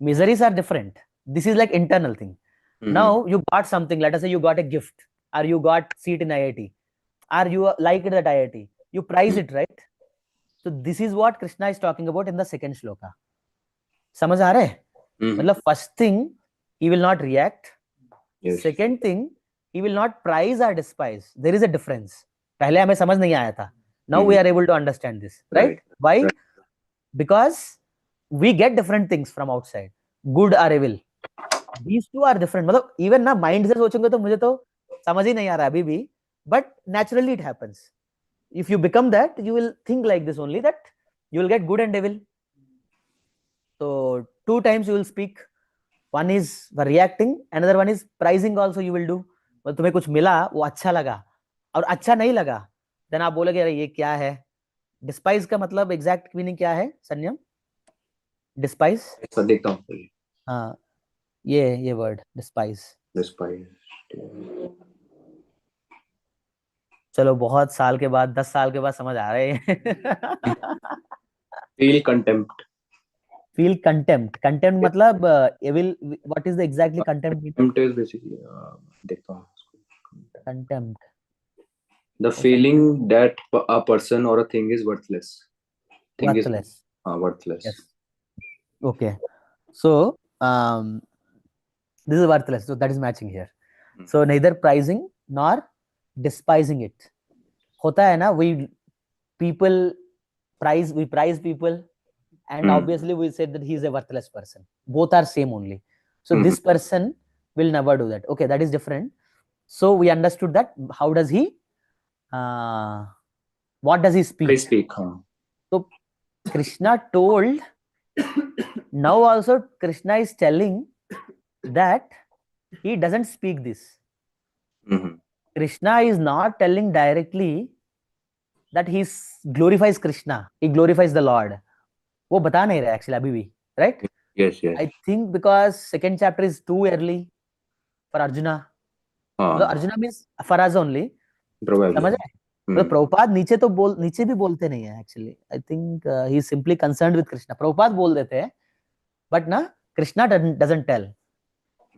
miseries are different. This is like internal thing. Now you got something, let us say you got a gift or you got seat in IIT or you like it at IIT, you prize it, right? So this is what Krishna is talking about in the second shloka. समझ आ रहे? मतलब first thing, he will not react. Yes. Second thing, he will not prize or despise. There is a difference. पहले हमें समझ नहीं आया था. Now we are able to understand this, right? Why? Right. Because we get different things from outside, good or evil. These two are different. मतलब even ना mind से सोचेंगे तो मुझे तो समझ ही नहीं आ रहा अभी भी, but naturally it happens. If you become that, you will think like this only, that you will get good and evil. So two times you will speak. One is for reacting, another one is prizing also you will do. मतलब तुम्हें कुछ मिला, वो अच्छा लगा और अच्छा नहीं लगा, then आप बोलोगे अरे ये क्या है. डिस्पाइज का मतलब एग्जैक्ट मीनिंग क्या है संयम? डिस्पाइज, ऐसा देखता हूँ. हाँ ये वर्ड डिस्पाइज. Despise. चलो बहुत साल के बाद, 10 साल के बाद समझ आ रहे हैं. Feel contempt. Feel contempt. Contempt मतलब evil. What is the exactly contempt meaning? Contempt is basically देखता हूँ. Contempt. The feeling that a person or a thing is worthless. Thing is Worthless. worthless. Yes. Okay. So this is worthless. So that is matching here. So neither prizing nor despising it. होता है ना, we prize people, and obviously we said that he is a worthless person. Both are same only. So this person will never do that. Okay, that is different. So we understood that. How does he what does he speak? They speak. So Krishna told, now also Krishna is telling that he doesn't speak this. Krishna is not telling directly that he glorifies Krishna, he glorifies the Lord. वो बता नहीं रहा actually अभी भी, right? Yes, yes. I think because second chapter is too early for Arjuna. मतलब Arjuna means for us only. Probably. समझ रहे? मतलब प्रभुपाद नीचे भी बोलते नहीं है actually. I think he is simply concerned with Krishna. Prabhupada बोल देते हैं, but ना Krishna doesn't tell.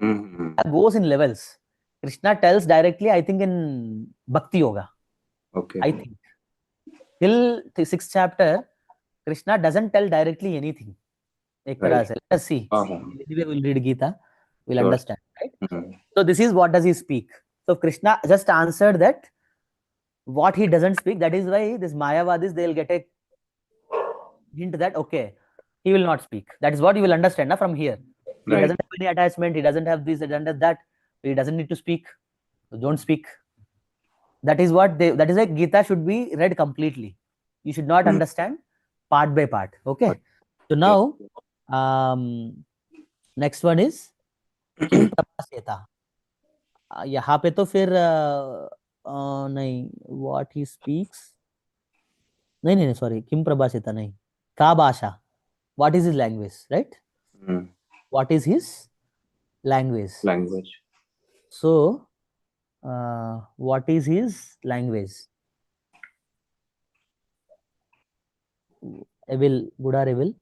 That goes in levels. Krishna tells directly, I think in Bhakti Yoga. Okay. I think till the 6th chapter, Krishna doesn't tell directly anything. एक तरह से. Let's see. Anyway, we'll read Gita. We'll understand, right? So this is what does he speak. So Krishna just answered that what he doesn't speak. That is why this Mayavadis, they'll get a hint that okay, he will not speak. That is what you will understand now from here. He doesn't have any attachment. He doesn't have this. He doesn't have that. He doesn't need to speak. So don't speak. That is what that is why Gita should be read completely. You should not understand part by part. Okay. So now next one is किम प्रभासेता. यहाँ पे तो फिर नहीं, what he speaks. नहीं, sorry, किम प्रभाषिता नहीं, का भाषा, what is his language, right? What is his language? Language. So, what is his language? Evil, good or evil?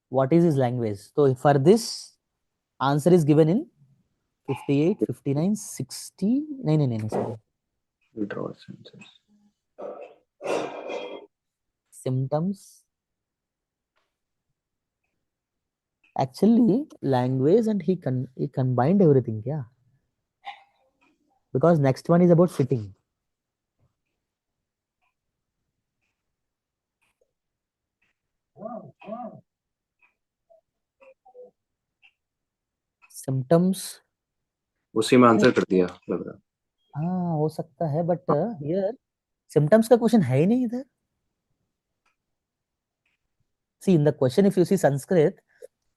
What is his language? So, for this, answer is given in 58, 59, 60. No, sorry. Draw senses. Symptoms. Actually, language and he combined everything, yeah. Because next one is about sitting. Symptoms. उसी में answer कर दिया लग रहा. हाँ, हो सकता है, बट हियर सिम्टम्स का क्वेश्चन है ही नहीं इधर. See in the question if you see Sanskrit,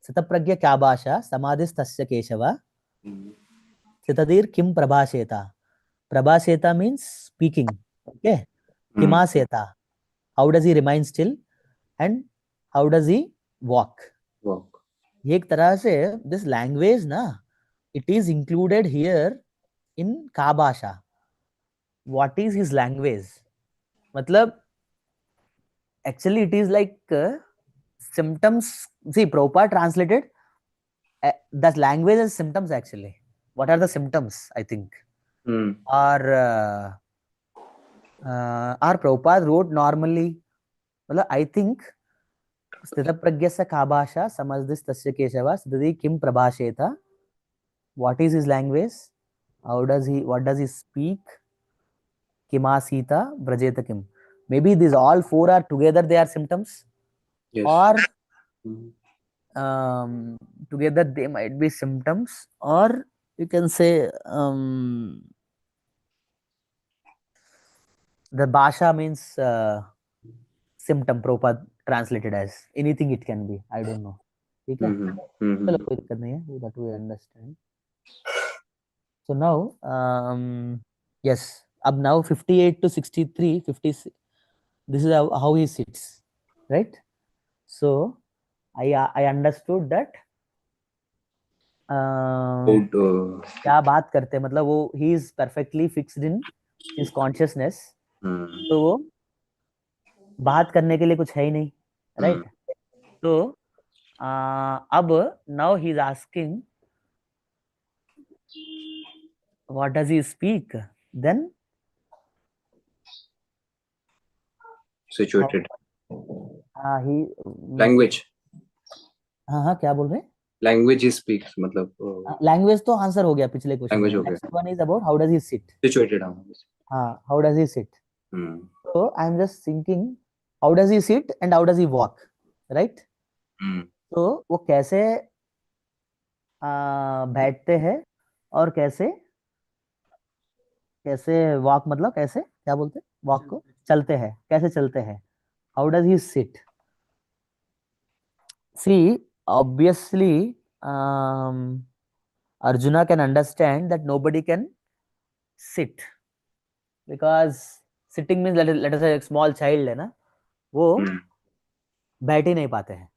स्थितप्रज्ञ क्या भाषा, समाधिस्तस्य केशव, स्थितधीर किम प्रभाषेता. प्रभाषेता मीन्स स्पीकिंग, ओके. किमासेता, how does he remain still, and how does he walk. Walk. ये एक तरह से दिस लैंग्वेज ना, it is included here in का भाषा. व्हाट इज हिज लैंग्वेज, मतलब actually it is like symptoms. See, Prabhupada translated the language as symptoms actually. What are the symptoms, I think? Or Prabhupada wrote normally, मतलब I think स्थितप्रज्ञस्य का भाषा समजदिस्तस्य केशव स्थिति किम प्रभाषेत. What is his language? What does he speak? Kimasita brajeta kim. Maybe these all four are together, they are symptoms. Yes. Or together they might be symptoms, or you can say the bhasha means symptom. Prabhupada translated as anything, it can be, I don't know. ठीक है, चलो कोई दिक्कत नहीं है, that we understand. So now yes, अब now 58 to 63, 56, this is how he sits, right? So I understood that क्या बात करते हैं, मतलब वो he is perfectly fixed in his consciousness. तो वो बात करने के लिए कुछ है ही नहीं, राइट. तो अब now he is asking what does he speak, then situated. He Language. हाँ, क्या बोल रहे हैं? Language he speaks, मतलब लैंग्वेज तो आंसर हो गया पिछले क्वेश्चन में. Language हो next one is about how does he sit. situated. हाँ, how does he sit. So I'm just thinking, how does he sit and how does he walk, right? तो वो कैसे बैठते हैं और कैसे वॉक, मतलब कैसे, क्या बोलते हैं वॉक को, चलते हैं, कैसे चलते हैं. How does he sit. See obviously Arjuna can understand that nobody can sit, because sitting means let us say एक small child है ना, वो बैठ ही नहीं पाते हैं,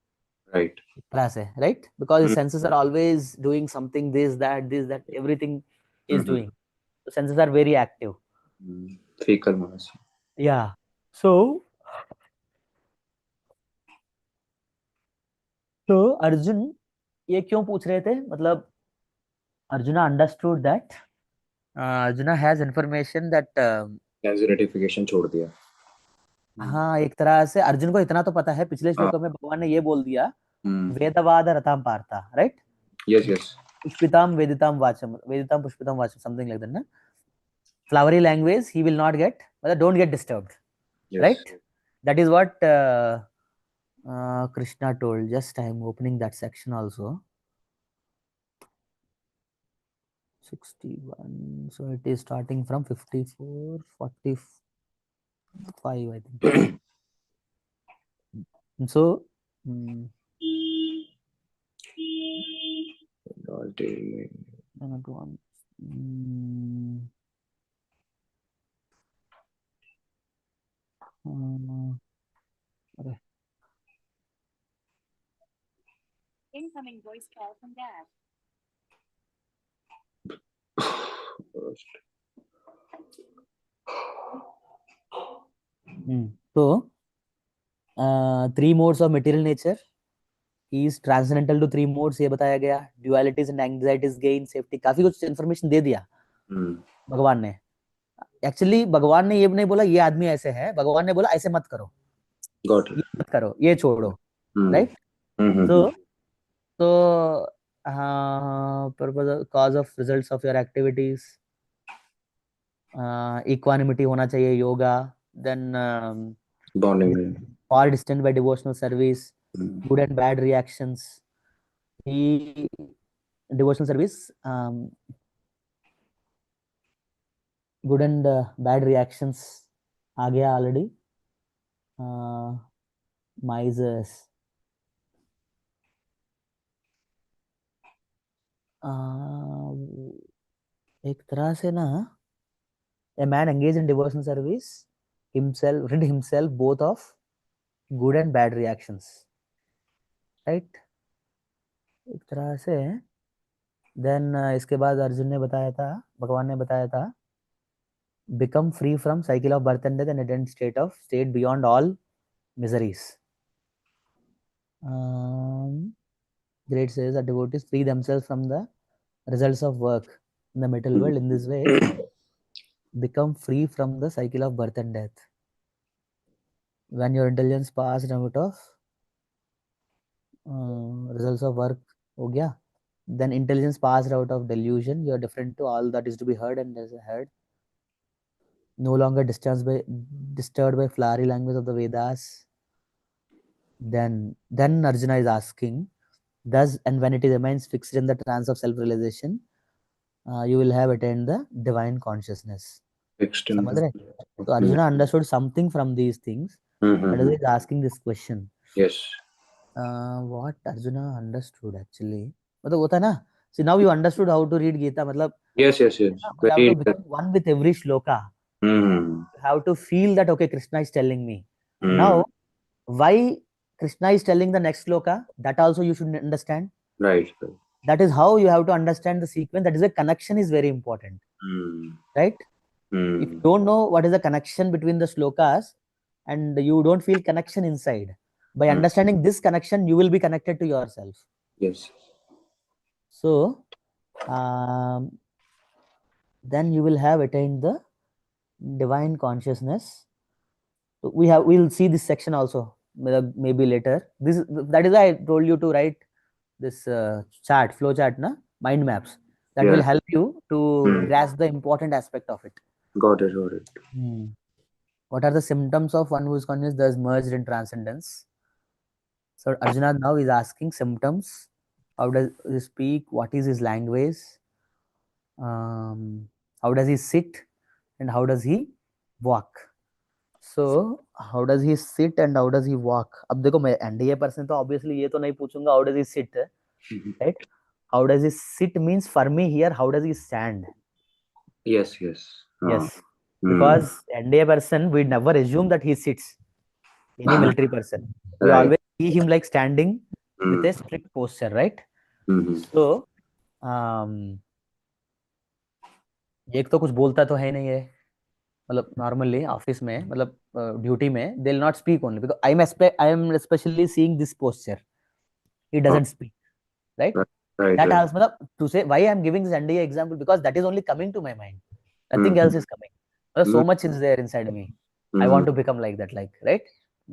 Right. तरह से, right? Because his senses are always doing something, this that everything is doing. The senses are very active. Fecal mass. Yeah. So Arjun ये क्यों पूछ रहे थे, मतलब Arjuna understood that Arjuna has information that As ratification छोड़ दिया. हाँ, एक तरह से अर्जुन को इतना तो पता है, पिछले श्लोक में भगवान ने ये बोल दिया, वेदवाद रताम पार्था, राइट. Yes. पुष्पिताम वेदिताम वाचम, वेदिताम पुष्पिताम वाचम, something like that ना. Flowery language he will not get, मतलब don't get disturbed. Yes. Right. That is what Krishna told. Just I am opening that section also. 61. So it is starting from 54, 45, I think. So Incoming voice call from Dad. So, three modes of material nature. He is transcendental to three modes, ये बताया गया. Dualities and anxieties, gain, safety, काफी कुछ information दे दिया भगवान ने. Actually भगवान ने ये नहीं बोला ये आदमी ऐसे है, भगवान ने बोला ऐसे मत करो, ये मत करो, ये छोड़ो, राइट. तो purpose, cause of results of your activities, equanimity होना चाहिए, yoga, then far distant by devotional service, good and bad reactions. He devotional service, good and bad reactions आ गया already. Misers, एक तरह से ना, a man engaged in devotional service himself rid himself both of good and bad reactions, right. एक तरह से. Then इसके बाद अर्जुन ने बताया था, भगवान ने बताया था, become free from cycle of birth and death and attain state beyond all miseries. Great says that devotees free themselves from the results of work in the material world. In this way, become free from the cycle of birth and death. When your intelligence passed out of results of work हो गया, then intelligence passed out of delusion, you are different to all that is to be heard and is heard, no longer disturbed by flowery language of the Vedas. Then Arjuna is asking, thus, and when it remains fixed in the trance of self-realization, you will have attained the divine consciousness. समझ रहे? So Arjuna understood something from these things. That is why he is asking this question. Yes. What Arjuna understood actually? मतलब होता है ना. See, now you understood how to read Gita. मतलब Yes. you have to become one with every shloka. You have to feel that okay, Krishna is telling me. Now, why Krishna is telling the next shloka? That also you should understand. Right. That is how you have to understand the sequence. That is why connection is very important, right? If you don't know what is the connection between the shlokas and you don't feel connection inside, by understanding this connection, you will be connected to yourself. Yes. So, then you will have attained the divine consciousness. So we'll see this section also maybe later. That is why I told you to write this chart, flow chart, na? Mind maps. That will help you to grasp the important aspect of it. Got it. What are the symptoms of one who is conscious thus merged in transcendence? So Arjuna now is asking symptoms. How does he speak? What is his language? How does he sit? And how does he walk? So how does he sit and how does he walk? अब देखो मैं NDA person तो obviously ये तो नहीं पूछूंगा how does he sit, right? How does he sit means for me here how does he stand? Yes. Yes. Because NDA person, we never assume that he sits. Any military person, we always see him like standing with a strict posture, right? So, एक तो कुछ बोलता तो है नहीं है, मतलब normally office में, मतलब duty में, they'll not speak only because I am especially seeing this posture. He doesn't speak, right? That also, मतलब to say why I am giving this NDA example because that is only coming to my mind. Nothing else is coming. So much is there inside me. I want to become like that, like, right?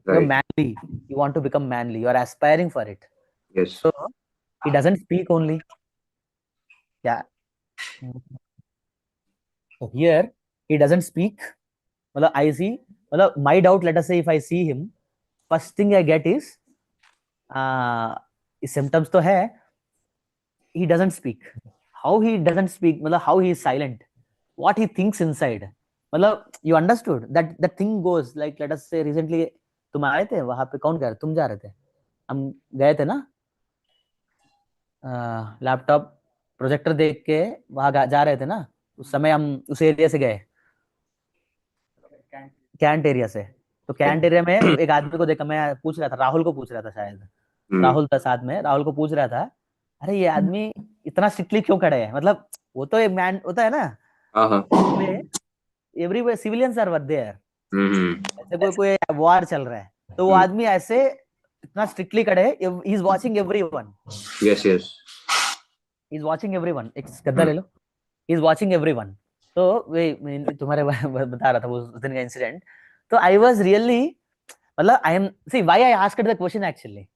You're manly. You want to become manly. You are aspiring for it. Yes. So he doesn't speak only. Yeah. So here he doesn't speak. Well, I see. Well, my doubt. Let us say if I see him, first thing I get is symptoms. तो है. He doesn't speak. How he doesn't speak? मतलब how he is silent. What he thinks inside. मतलब you understood that thing goes like let us say recently तुम आए थे वहां पे कौन गया तुम जा रहे थे हम गए थे ना लैपटॉप प्रोजेक्टर देख के वहां जा रहे थे ना उस समय हम उस एरिया से गए कैंट एरिया से तो कैंट एरिया में एक आदमी को देखा, मैं पूछ रहा था, राहुल को पूछ रहा था शायद, राहुल था साथ में, राहुल को पूछ रहा था, अरे ये आदमी इतना स्ट्रिक्टली क्यों खड़े हैं, मतलब वो तो एक मैन होता है ना, एवरी सिविलियंस आर देयर, ऐसे कोई वॉर चल रहा है, तो वो आदमी ऐसे इतना स्ट्रिक्टली खड़े है, he is watching everyone, yes yes, he is watching everyone, एक गद्दा ले लो, ही इज वाचिंग एवरीवन। तो वे तुम्हारे बता रहा था वो उस दिन का इंसिडेंट, तो आई वाज रियली, मतलब I am, see why I asked the question actually,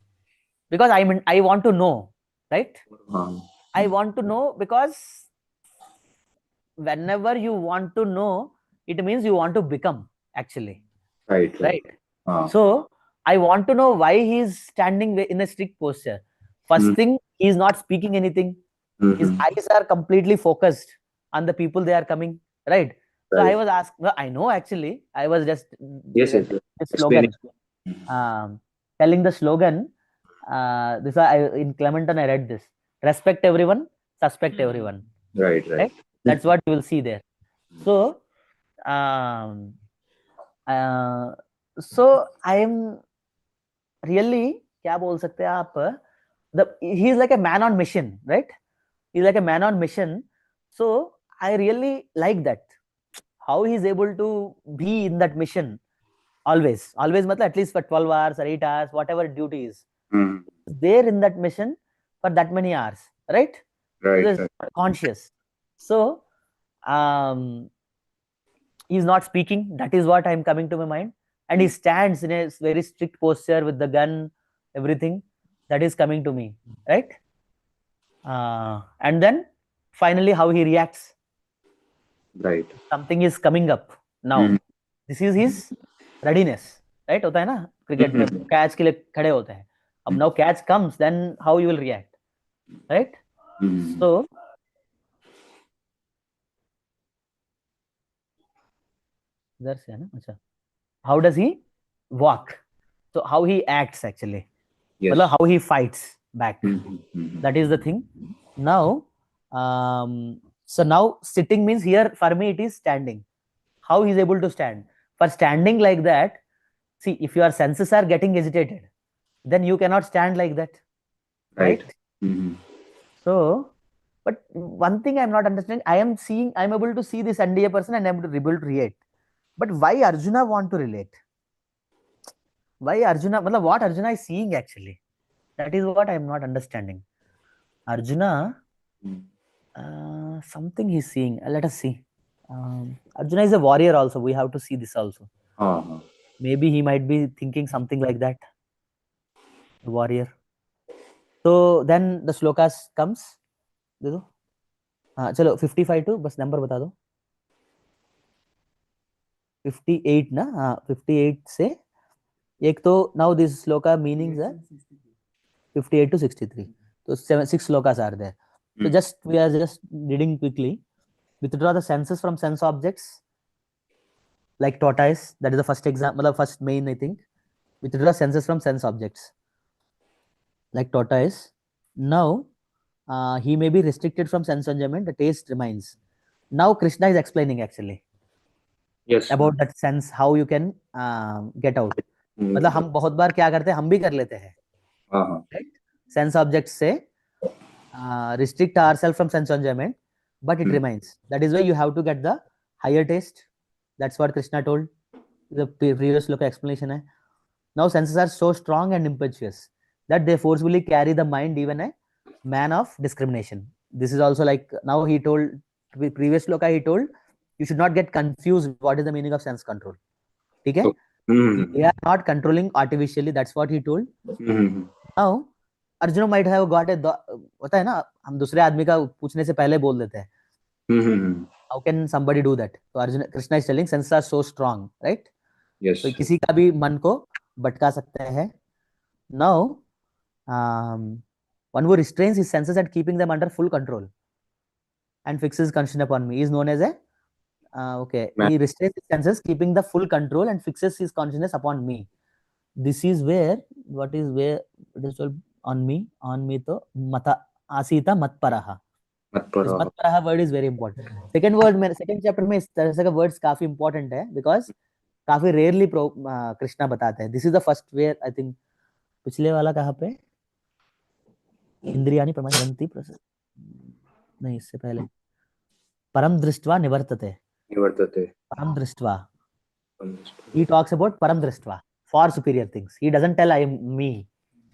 because I want to know, right? I want to know because whenever you want to know, it means you want to become actually, right? So I want to know why he is standing in a strict posture. First thing, he is not speaking anything. His eyes are completely focused on the people they are coming, right? So I was asked, well, I know actually, I was just this slogan, telling the slogan. This in Clementon I read this: respect everyone, suspect everyone. Right. That's what you will see there. So, so I am really, क्या बोल सकते हैं आप? He is like a man on mission, right? He's like a man on mission. So I really like that. How he is able to be in that mission always. मतलब at least for 12 hours or 8 hours, whatever duty is. There in that mission for that many hours, right? So conscious. So he's not speaking, that is what I'm coming to my mind, and he stands in a very strict posture with the gun, everything, that is coming to me, right? And then finally how he reacts, right? Something is coming up now. This is his readiness, right? होता है ना cricket में, catch के लिए खड़े होते हैं, अब now catch comes, then how you will react, right? So इधर से है ना, अच्छा, how does he walk, so how he acts actually, मतलब how he fights back, that is the thing. Now so now sitting means, here for me it is standing, how he is able to stand. For standing like that, see, if your senses are getting agitated, then you cannot stand like that, right? So, but one thing I'm not understanding, I'm able to see this NDA person and I'm able to relate, but why Arjuna want to relate? Why Arjuna, मतलब what Arjuna is seeing actually, that is what I'm not understanding. Arjuna, something he's seeing, let us see. Arjuna is a warrior also, we have to see this also. Maybe he might be thinking something like that, the warrior. So then the slokas comes, दे दो, हाँ चलो 55 to बस number बता दो, 58 ना, हाँ 58 से एक तो, now this sloka meanings है 58 to 63, so 6 slokas are there. So just we are just reading quickly. Withdraw the senses from sense objects like tortoise, that is the first example, the first main I think. Withdraw senses from sense objects like tortoise. Now he may be restricted from sense enjoyment, the taste remains. Now Krishna is explaining actually about that sense, how you can get out. मतलब हम बहुत बार क्या करते हैं, हम भी कर लेते हैं, right? Sense objects से restrict ourselves from sense enjoyment, but it remains. That is why you have to get the higher taste. That's what Krishna told. The previous look explanation hai. Now senses are so strong and impetuous that they forcefully carry the mind, even a man of discrimination. This is also like, now he told, previous loka he told, you should not get confused what is the meaning of sense control. Okay? They are not controlling artificially, that's what he told. Now Arjuna might have got a, होता है ना, हम दूसरे आदमी का पूछने से पहले बोल देते हैं. How can somebody do that? So Arjuna, Krishna is telling senses are so strong, right? Yes. तो किसी का भी मन को भटका सकते हैं. Now one who restrains his senses and keeping them under full control and fixes conscience upon me is known as a he restrains his senses, keeping the full control and fixes his consciousness upon me. This is where, what is where it is told, on me to mata asita matparaha. This matparaha word is very important. Second word में, second chapter में इस तरह से का words काफी important है, because काफी rarely Krishna बताते हैं. This is the first where I think. पिछले वाला कहाँ पे? इंद्रियाणि प्रमाणन्ति नहीं, इससे पहले परम दृष्ट्वा निवर्तते. निवर्तते. Param Drishtva. He talks about Param Drishtva, for superior things. He doesn't tell I am me,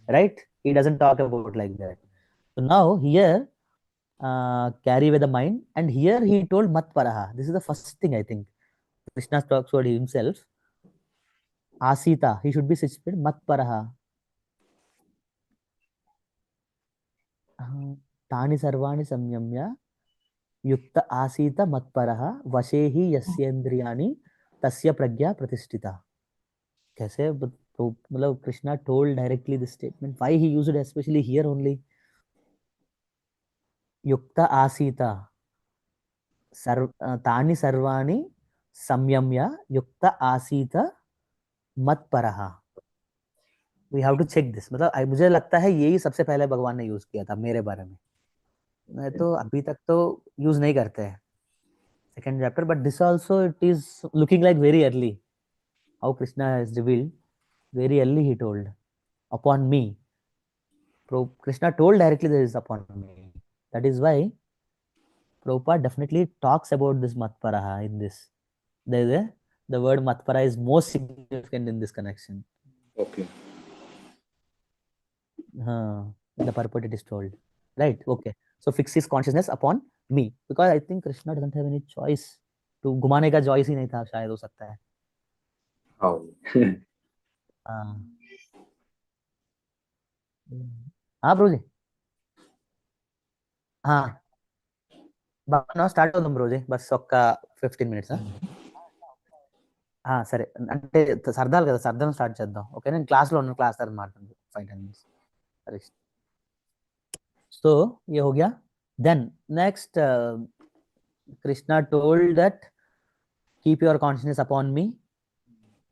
right? He doesn't talk about like that. So now here, carry with the mind, and here he told Mat Paraha. This is the first thing I think. Krishna talks about himself. Asita, he should be situated Mat Paraha. Tani sarvani samyamya युक्त आसीत मत्परः वशे हि यस्येन्द्रियाणि तस्य प्रज्ञा प्रतिष्ठिता. कैसे? मतलब Krishna told directly this statement. Why he used especially here only? युक्त आसीत तानि सर्वाणि संयम्य युक्त आसीत मत्परः. We have to check this. मतलब मुझे लगता है यही सबसे पहले भगवान ने यूज किया था मेरे बारे में. मैं तो अभी तक तो यूज नहीं करते हैं second chapter, but this also it is looking like very early. How Krishna has revealed very early, he told upon me. Krishna told directly this is upon me. That is why Prabhupada definitely talks about this matparaha in this. The word matpara is most significant in this connection. Okay. In the purport it is told, right? Okay, so fix his consciousness upon me, because I think Krishna doesn't have any choice. तो घुमाने का choice ही नहीं था, शायद हो सकता है. How? हाँ ब्रो जी. हाँ బాగా స్టార్ట్ అవుదాం బ్రోజీ. బస్ ఒక్క 15 minutes. సరే, అంటే సర్దాలు కదా, సర్దాలు స్టార్ట్ చేద్దాం. ఓకే, నేను క్లాస్లో ఉన్నాను, క్లాస్ తర్వాత మాట్లాడుతుంది 5-10 minutes. अरे so ये हो गया. Then next Krishna told that keep your consciousness upon me.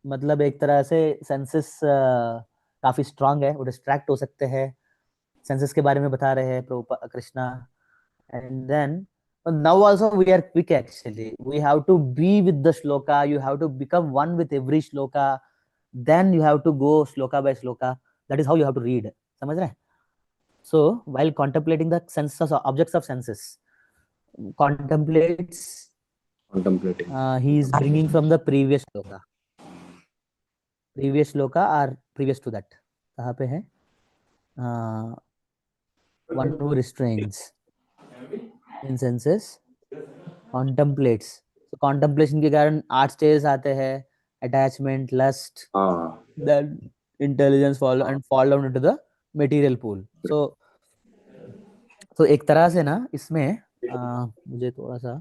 मतलब एक तरह से सेंसेस काफी स्ट्रांग है, वो डिस्ट्रैक्ट हो सकते हैं. सेंसेस के बारे में बता रहे हैं Krishna. And then now also we are quick actually. We have to be with the shloka. You have to become one with every shloka. Then you have to go shloka by shloka. That is how you have to read. समझ रहे हैं? So while contemplating the senses or objects of senses, contemplating, he is bringing from the previous shloka. Previous shloka or previous to that. कहाँ पे है? One who restrains in senses contemplates. So contemplation के कारण 8 stages आते हैं. Attachment, lust, then intelligence fall down into the material pool. So एक तरह से ना इसमें मुझे थोड़ा सा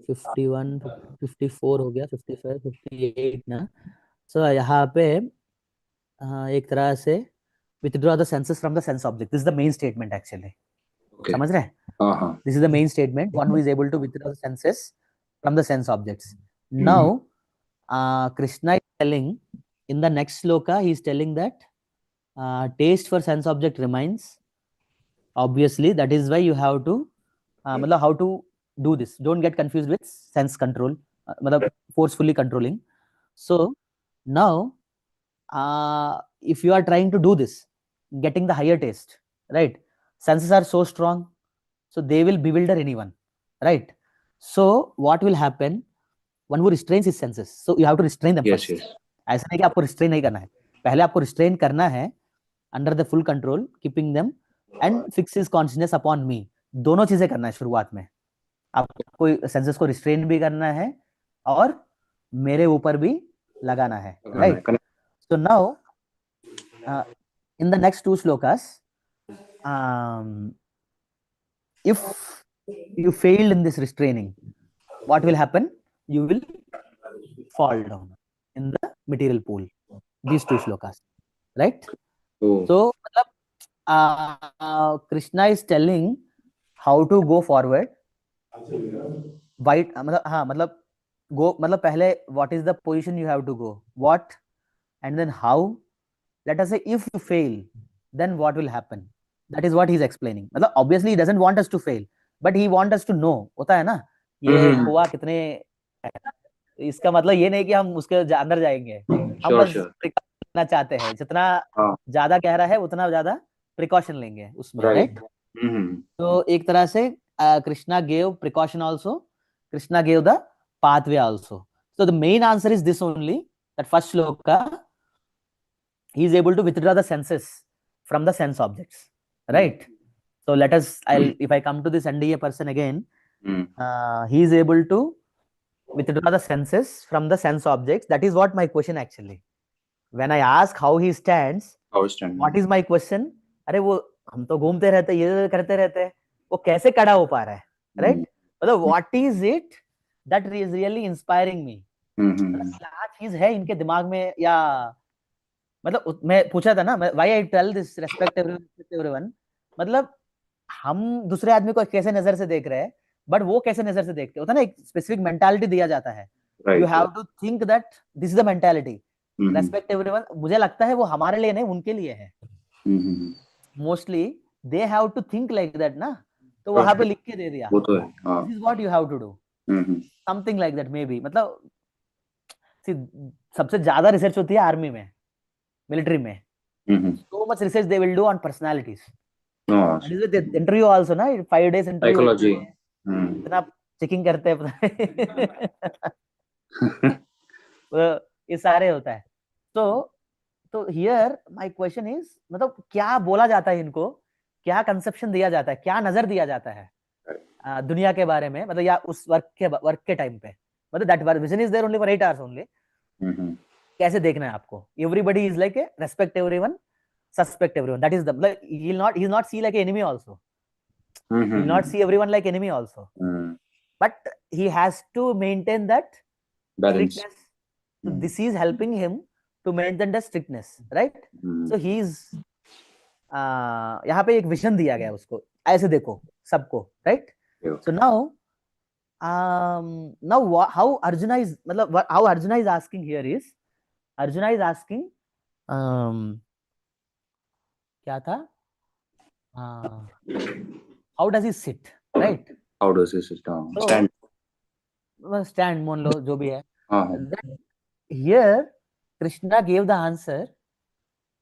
51, 54 हो गया, 55, 58 ना. So यहाँ पे एक तरह से withdraw the senses from the sense object. This is the main statement actually. Okay. समझ रहे हैं? This is the main statement. One who is able to withdraw the senses from the sense objects. Now, Krishna is telling in the next sloka, he is telling that taste for sense object remains. Obviously, that is why you have to, मतलब how to do this. Don't get confused with sense control, मतलब forcefully controlling. So now, if you are trying to do this, getting the higher taste, right? Senses are so strong, so they will bewilder anyone, right? So what will happen? One who restrains his senses, so you have to restrain them first. ऐसा नहीं कि आपको restrain नहीं करना है, पहले आपको restrain करना है under the full control, keeping them and fix his consciousness upon me. दोनों चीजें करना है शुरुआत में. आपको senses को restrain भी करना है और मेरे ऊपर भी लगाना है, right? So now in the next 2 slokas, if you failed in this restraining, what will happen? You will fall down in the material pool. These 2 slokas, right? So Krishna is telling how to go forward. मतलब go, मतलब पहले what is the position you have to go, what, and then how. Let us say if you fail, then what will happen? That is what he is explaining. मतलब obviously he doesn't want us to fail, but he wants us to know. होता है ना, ये खोआ कितने इसका मतलब ये नहीं कि हम उसके अंदर जाएंगे, हम श्योर बस श्योर। करना चाहते हैं, जितना हाँ ज्यादा गहरा है उतना ज्यादा प्रिकॉशन लेंगे उसमें, राइट। राइट? तो एक तरह से Krishna gave precaution also, Krishna gave the pathway also. So the main answer is this only, that first shloka, he is able to withdraw the senses from the sense objects, right? So let us, if I come to this NDA person again, he is able to withdraw the senses from the sense objects. That is what my question actually. When I ask how he stands, what is my question? अरे वो हम तो घूमते रहते, ये करते रहते हैं, वो कैसे खड़ा हो पा रहा है, राइट? मतलब what is it that is really inspiring me? क्या चीज है इनके दिमाग में, या मतलब मैं पूछा था ना, why I tell this respect everyone, मतलब हम दूसरे आदमी को कैसे नजर से देख रहे हैं, बट वो कैसे नजर से देखते होता है ना, एक स्पेसिफिक मेंटालिटी दिया जाता है, you have to think that this is the mentality, respect everyone. मुझे लगता है वो हमारे लिए नहीं, उनके लिए है mostly, they have to think like that ना, तो वहां पे लिख के दे दिया, this is what you have to do, something like that may be. मतलब सबसे ज्यादा रिसर्च होती है आर्मी में, मिलिट्री में, so much research they will do on personalities. That is why the interview also ना, 5 days interview साइकोलॉजी। इतना checking करते हैं पता नहीं। तो ये सारे होता है। तो हियर माय क्वेश्चन इज, मतलब क्या बोला जाता है इनको, क्या कंसेप्शन दिया जाता है, क्या नजर दिया जाता है दुनिया के बारे में, मतलब या उस वर्क के टाइम पे, मतलब that vision is there only for 8 hours only. कैसे देखना है आपको? Everybody is like a respect everyone, suspect everyone, that is the, like, he'll not see like an enemy also, he'll not see everyone like enemy also, but he has to maintain that balance. strictness. So this is helping him to maintain the strictness, right? So he is यहाँ पे एक vision दिया गया उसको, ऐसे देखो सबको, right? So now how Arjuna is, मतलब how Arjuna is asking here is, Arjuna is asking क्या था, how does he sit, right? How does he sit down, stand. Stand मान लो, जो भी है। Here Krishna gave the answer,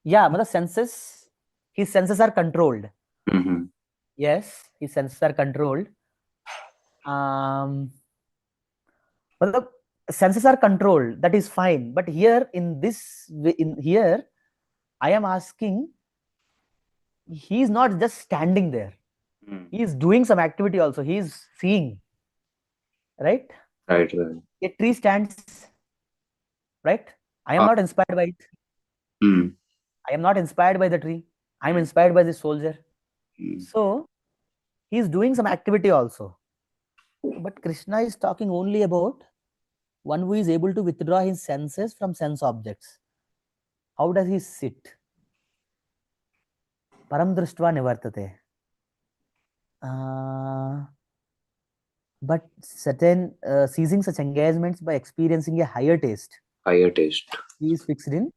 yeah, मतलब senses, his senses are controlled, yes, his senses are controlled, मतलब senses are controlled, that is fine, but here in this, in here I am asking, he is not just standing there, he is doing some activity also, he is seeing, right? right. A tree stands, right? I am not inspired by it, I am not inspired by the tree, I am inspired by the soldier. So he is doing some activity also, but Krishna is talking only about one who is able to withdraw his senses from sense objects. How does he sit? Param drishtva nivartate. But certain seizing such engagements by experiencing a higher taste, he is fixed in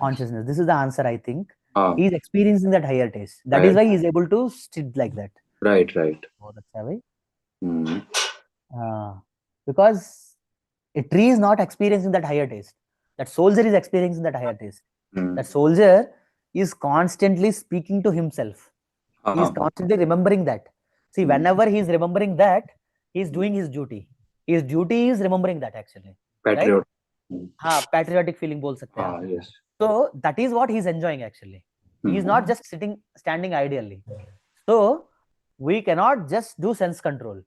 consciousness. This is the answer, I think. He is experiencing that higher taste. That is why he is able to sit like that. Right. बहुत अच्छा भाई. Because a tree is not experiencing that higher taste. That soldier is experiencing that higher taste. That soldier is constantly speaking to himself. He is constantly remembering that. See, whenever he is remembering that, he is doing his duty. His duty is remembering that actually. Patriot. Right? हाँ, patriotic feeling बोल सकते हैं आप. Yes. So that is what he is enjoying actually. He is not just standing ideally. So we cannot just do sense control.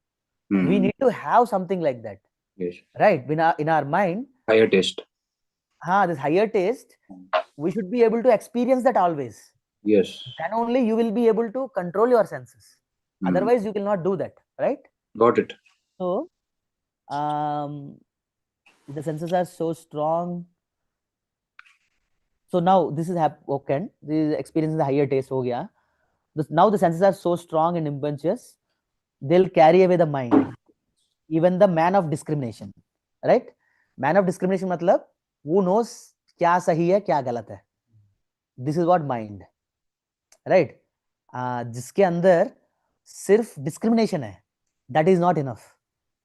We need to have something like that. Yes. Right? In our mind. Higher taste. This higher taste, we should be able to experience that always. Yes. Then only you will be able to control your senses. Otherwise, you cannot do that. Right? Got it. So, the senses are so strong. So now this is okay. This is experiencing the higher taste. Ho gaya. Now the senses are so strong and impetuous, they'll carry away the mind. Even the man of discrimination, right? Man of discrimination मतलब who knows क्या सही है क्या गलत है. This is what mind, right? जिसके अंदर सिर्फ discrimination है, that is not enough.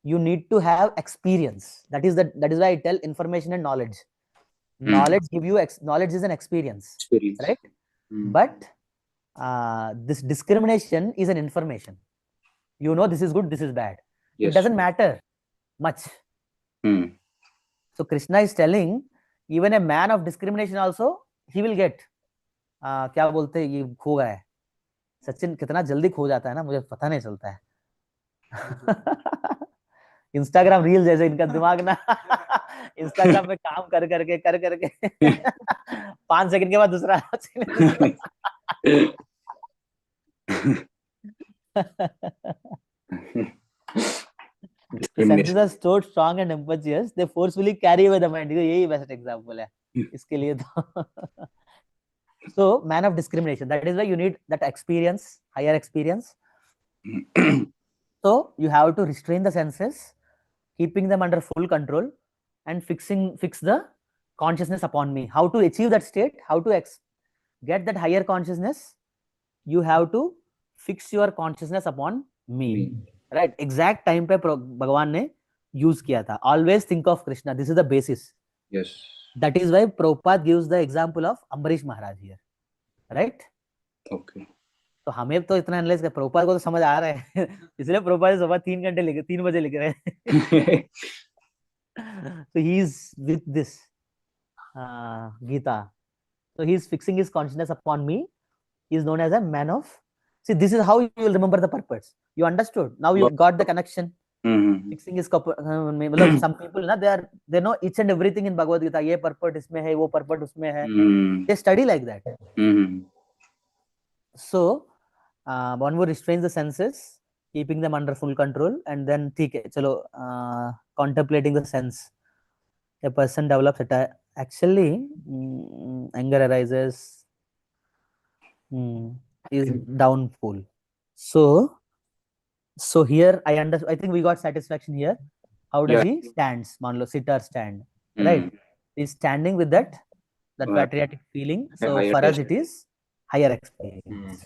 you need to have experience. That is why I tell information and knowledge. Knowledge give you knowledge is an experience, Experience. right? But this discrimination is an information. You know this is good, this is bad. It Yes. doesn't matter much. So Krishna is telling even a man of discrimination also he will get क्या बोलते हैं ये खो गया है. सचिन कितना जल्दी खो जाता है ना, मुझे पता नहीं चलता है. इंस्टाग्राम रील जैसे इनका दिमाग ना इंस्टाग्राम में काम कर करके 5 सेकंड के बाद दूसरा The senses are so strong and impetuous, they forcefully carry away the mind. यही बेस्ट एग्जांपल है इसके लिए तो. So man of discrimination, that is why you need that experience, higher experience. So you have to restrain the senses, keeping them under full control, and fix the consciousness upon me. How to achieve that state? How to get that higher consciousness? You have to fix your consciousness upon me. Right? Exact time पे भगवान ने use किया था. Always think of Krishna. This is the basis. Yes. That is why Prabhupada gives the example of Ambarish Maharaj here. Right? Okay. तो हमें तो इतना analyse कर, प्रभुपाद को तो समझ आ रहा है इसलिए प्रभुपाद सुबह 3 बजे लिख रहे हैं. So he is with this Gita. So he is fixing his consciousness upon me. He is known as a man of. See, this is how you will remember the purpose. You understood. Now you got the connection. Fixing his मतलब some people ना they know each and everything in Bhagavad Gita. ये purport इसमें है, वो purport उसमें है. They study like that. So one who restrains the senses, keeping them under full control, and then ठीक है चलो contemplating the sense. A person develops it. Actually anger arises, is downfall. So here I think we got satisfaction here. How does he stands? मान लो sit or stand, right? He's standing with that patriotic feeling. So for us it is higher experience,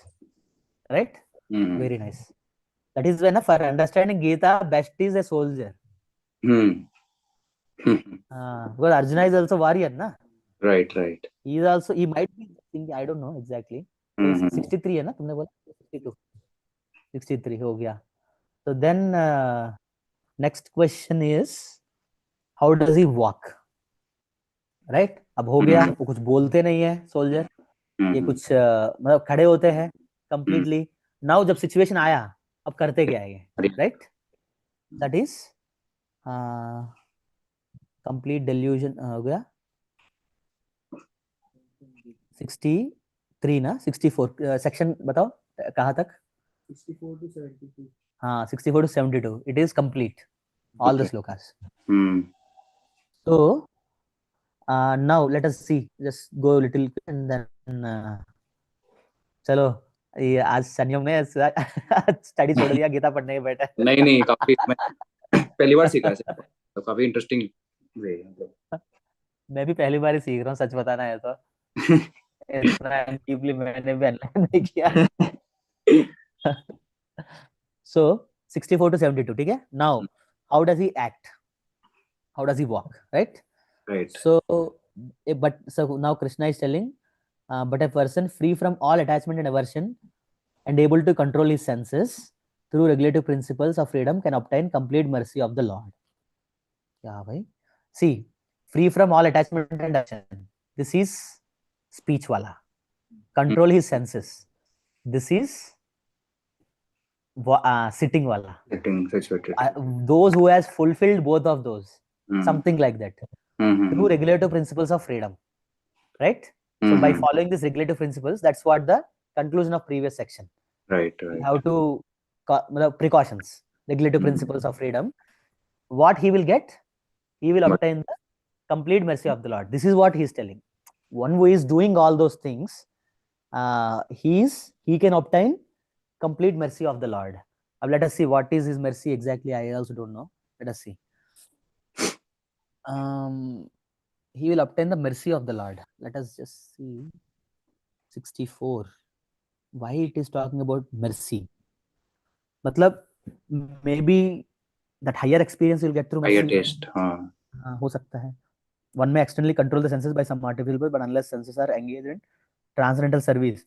right? Very nice. That is when for understanding Gita, best is a soldier. Because Arjuna is also warrior, na? Right. He is also, he might be thinking, I don't know exactly. So 63 है ना, तुमने बोला 62, 63 हो गया. So then next question is, how does he walk? Right? अब हो गया, वो कुछ बोलते नहीं है सोल्जर, ये कुछ मतलब खड़े होते हैं completely. Now जब situation आया, अब करते क्या है, right? That is complete delusion हो गया. 63 ना 64 सेक्शन बताओ कहाँ तक? 64 to 72. हाँ 64 to 72. It is complete. All the slokas. So now let us see. Just go a little and then चलो ये आज संयम ने स्टडी छोड़ दिया, गीता पढ़ने के बैठे. नहीं काफी मैं पहली बार सीखा है तो काफी इंटरेस्टिंग वे. मैं भी पहली बार ही सीख रहा हूँ, सच बताना है तो. इतना डीपली मैंने भी एनालाइज नहीं किया. So 64 to 72, ठीक है. Now how does he act? How does he walk? Right. So now Krishna is telling, but a person free from all attachment and aversion and able to control his senses through regulative principles of freedom can obtain complete mercy of the Lord. क्या भाई? See, free from all attachment and aversion. This is speech wala. Control his senses. This is sitting wala. Those who has fulfilled both of those, something like that, through regulative principles of freedom, right? So by following these regulative principles, that's what the conclusion of previous section. Right. You have to precautions, regulative principles of freedom. What he will get? He will obtain the complete mercy of the Lord. This is what he is telling. One who is doing all those things, he can obtain complete mercy of the Lord. Now let us see what is his mercy exactly. I also don't know. Let us see. He will obtain the mercy of the Lord. Let us just see. 64. Why it is talking about mercy? मतलब maybe that higher experience you'll get through higher mercy. taste. हो सकता है. One may externally control the senses by some artificial way, but unless senses are engaged in transcendental service,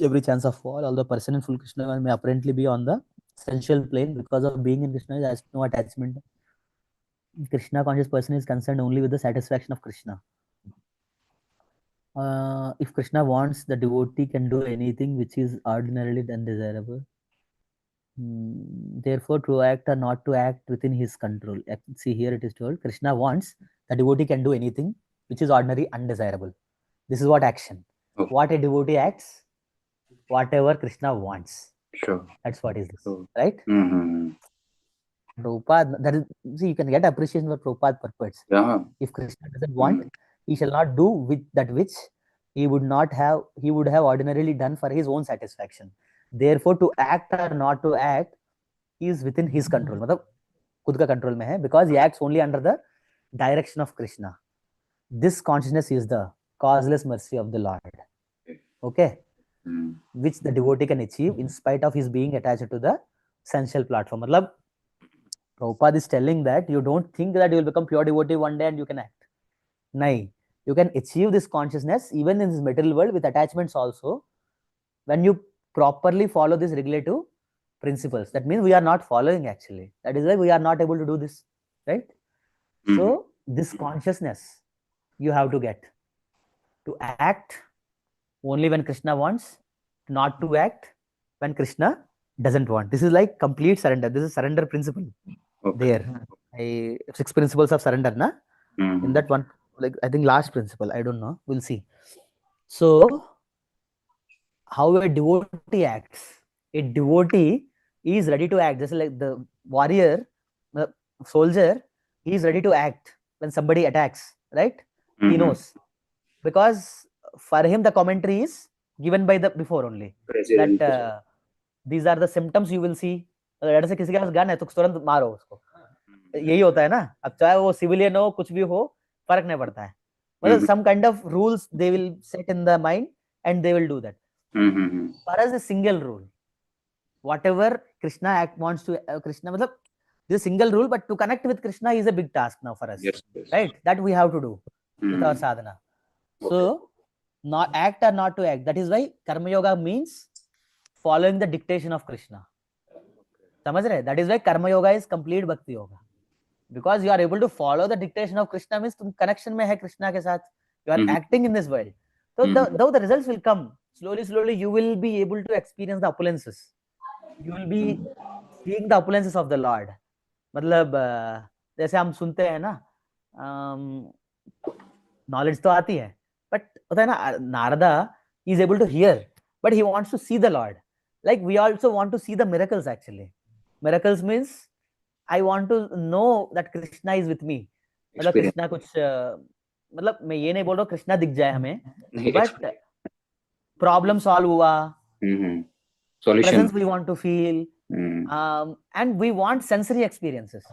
every chance of fall, although person in full Krishna may apparently be on the sensual plane because of being in Krishna, has no attachment. Krishna conscious person is concerned only with the satisfaction of Krishna. If Krishna wants, the devotee can do anything which is ordinarily undesirable. Therefore, to act or not to act within his control. See, here it is told, Krishna wants, the devotee can do anything which is ordinary undesirable. This is what action. Okay. What a devotee acts, whatever Krishna wants. Sure. That's what is this, Sure. right? Mm-hmm. Prabhupada, that is, see, you can get appreciation for Prabhupada's purpose. Yeah. If Krishna doesn't want, he shall not do with that which he would have ordinarily done for his own satisfaction. Therefore, to act or not to act is within his control. मतलब खुद का control में है, because he acts only under the direction of Krishna. This consciousness is the causeless mercy of the Lord. Okay, which the devotee can achieve in spite of his being attached to the sensual platform. मतलब Prabhupada is telling that you don't think that you will become pure devotee one day and you can act. Nahi, you can achieve this consciousness even in this material world with attachments also, when you properly follow these regulative principles. That means we are not following actually. That is why we are not able to do this, right? So this consciousness you have to get, to act only when Krishna wants, not to act when Krishna doesn't want. This is like complete surrender. This is surrender principle. Okay. There, 6 principles of surrender, na? In that one, like I think last principle, I don't know, we'll see. So how a devotee acts. A devotee is ready to act, just like the warrior, the soldier, he is ready to act when somebody attacks, right? He knows, because for him the commentary is given by the before only, that these are the symptoms you will see. अगर ऐसे किसी के पास gun है तो तुरंत मारो उसको, यही होता है ना. अब चाहे वो सिविलियन हो, कुछ भी हो, फर्क नहीं पड़ता है. मतलब some kind of rules they will set in the mind and they will do that. For us, a single rule. Whatever Krishna wants to, Krishna, matlab, this single rule, but to connect with Krishna is a big task now for us. Yes. Right? That we have to do with our sadhana. So, not act or not to act. That is why Karma Yoga means following the dictation of Krishna. समझ रहे? That is why Karma Yoga is complete Bhakti Yoga. Because you are able to follow the dictation of Krishna means तुम connection में है Krishna के साथ. You are acting in this world. So though the results will come, slowly you will be able to experience the opulences. You will be seeing the opulences of the Lord. मतलब जैसे हम सुनते हैं ना, knowledge तो आती है, but होता है ना, Narada is able to hear, but he wants to see the Lord. Like we also want to see the miracles actually. Miracles means I want to know that Krishna is with me. मतलब कृष्णा कुछ, मतलब मैं ये नहीं बोल रहा हूँ कृष्णा दिख जाए हमें, but problem solve हुआ, presence we want to feel, and we want sensory experiences.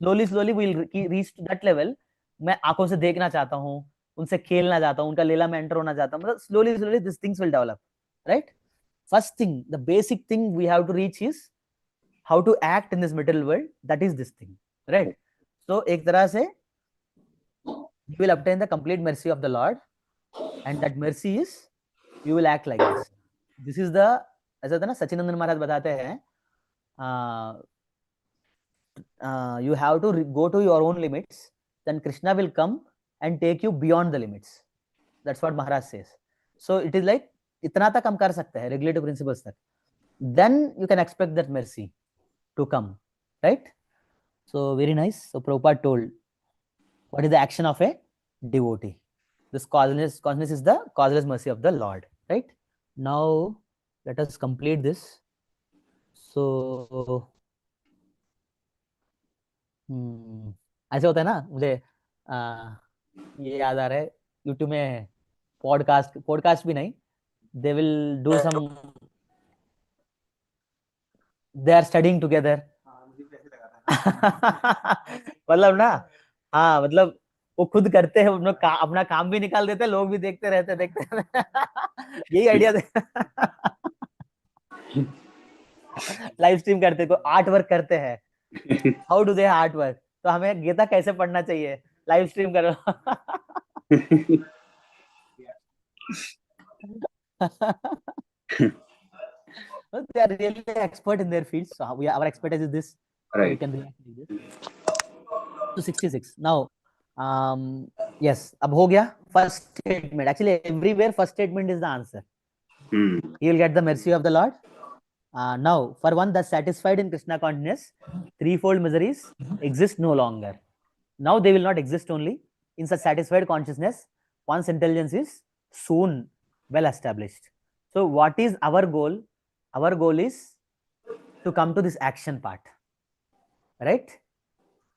Slowly we'll reach to that level. मैं आंखों से देखना चाहता हूँ, उनसे खेलना चाहता हूँ, उनका लीला में एंटर होना चाहता हूँ. मतलब slowly these things will develop, right? First thing, the basic thing we have to reach is how to act in this material world. That is this thing, right? So एक तरह से you will obtain the complete mercy of the Lord, and that mercy is you will act like this. This is the, ऐसा था ना, सचिनंदन महाराज बताते हैं, you have to go to your own limits, then Krishna will come and take you beyond the limits. That's what Maharaj says. So it is like इतना तक हम कर सकते हैं, regulative principles तक. Then you can expect that mercy to come, right? So very nice. So Prabhupada told, what is the action of a devotee? This causeless is the causeless mercy of the Lord, right? Now let us complete this. So ऐसे होता है ना, मुझे ये याद आ रहा है, YouTube में पॉडकास्ट भी नहीं, they will do some, they are studying together. मतलब ना, हाँ, मतलब वो खुद करते हैं, अपना काम भी निकाल देते हैं, लोग भी देखते रहते यही आइडिया लाइव स्ट्रीम करते, कोई आर्ट वर्क करते हैं, how do they heart work? तो हमें गीता कैसे पढ़ना चाहिए? लाइव स्ट्रीम करो। They are really expert in their field. So our expertise is this. So we Right. can react like this. So 66. Now, yes, अब हो गया first statement. Actually, everywhere first statement is the answer. He will get the mercy of the Lord. Now, for one thus satisfied in Krishna consciousness, threefold miseries exist no longer. Now they will not exist only. In such satisfied consciousness, one's intelligence is soon well established. So, what is our goal? Our goal is to come to this action part, right?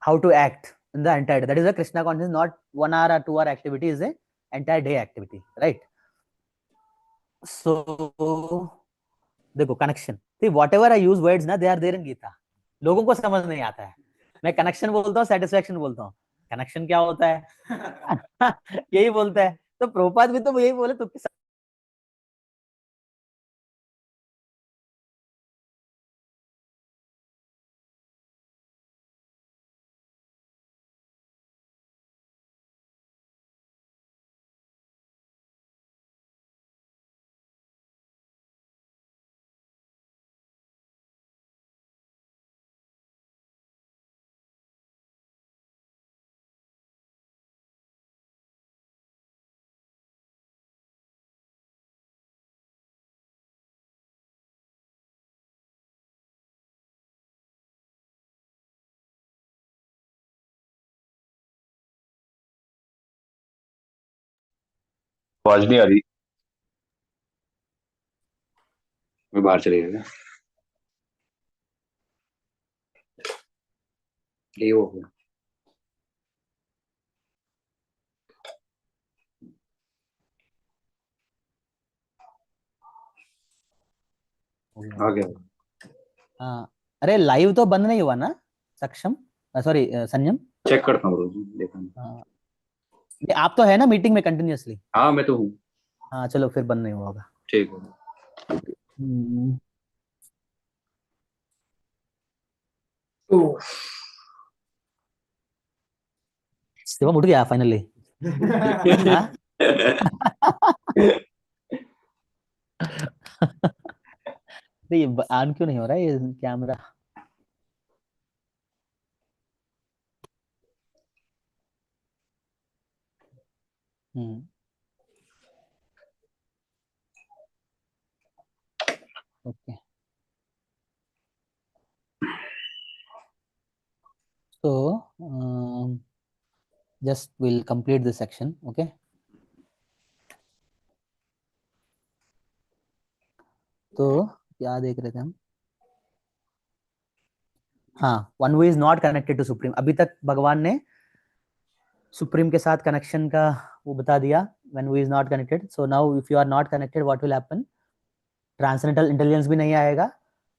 How to act in the entire day. That is a Krishna consciousness, not 1 hour or 2 hour activity, is a entire day activity, right? So, देखो connection, whatever I use words ना, they are there in Gita. लोगों को समझ नहीं आता है. मैं connection बोलता हूँ, सेटिस्फैक्शन बोलता हूँ. कनेक्शन क्या होता है? यही बोलता है. तो प्रभुपाद भी तो यही बोले. तो आवाज नहीं आ रही. मैं बाहर चले गया. ये हो गया. आ गया. हाँ, अरे लाइव तो बंद नहीं हुआ ना सक्षम? सॉरी संयम. चेक करता हूँ रोज. देखा नहीं. हाँ, आप तो है ना मीटिंग में कंटिन्यूअसली? हाँ मैं तो हूँ. हाँ चलो फिर बंद नहीं हुआ होगा. ठीक है. शिवम उठ गया फाइनली. ये ऑन क्यों नहीं हो रहा है ये camera? Okay. So just we'll complete this section. Okay. तो क्या देख रहे थे हम? हाँ, one who is not connected to supreme. अभी तक भगवान ने सुप्रीम के साथ कनेक्शन का वो बता दिया. When who is not connected. So now if you are not connected what will happen? Transcendental intelligence भी नहीं आएगा,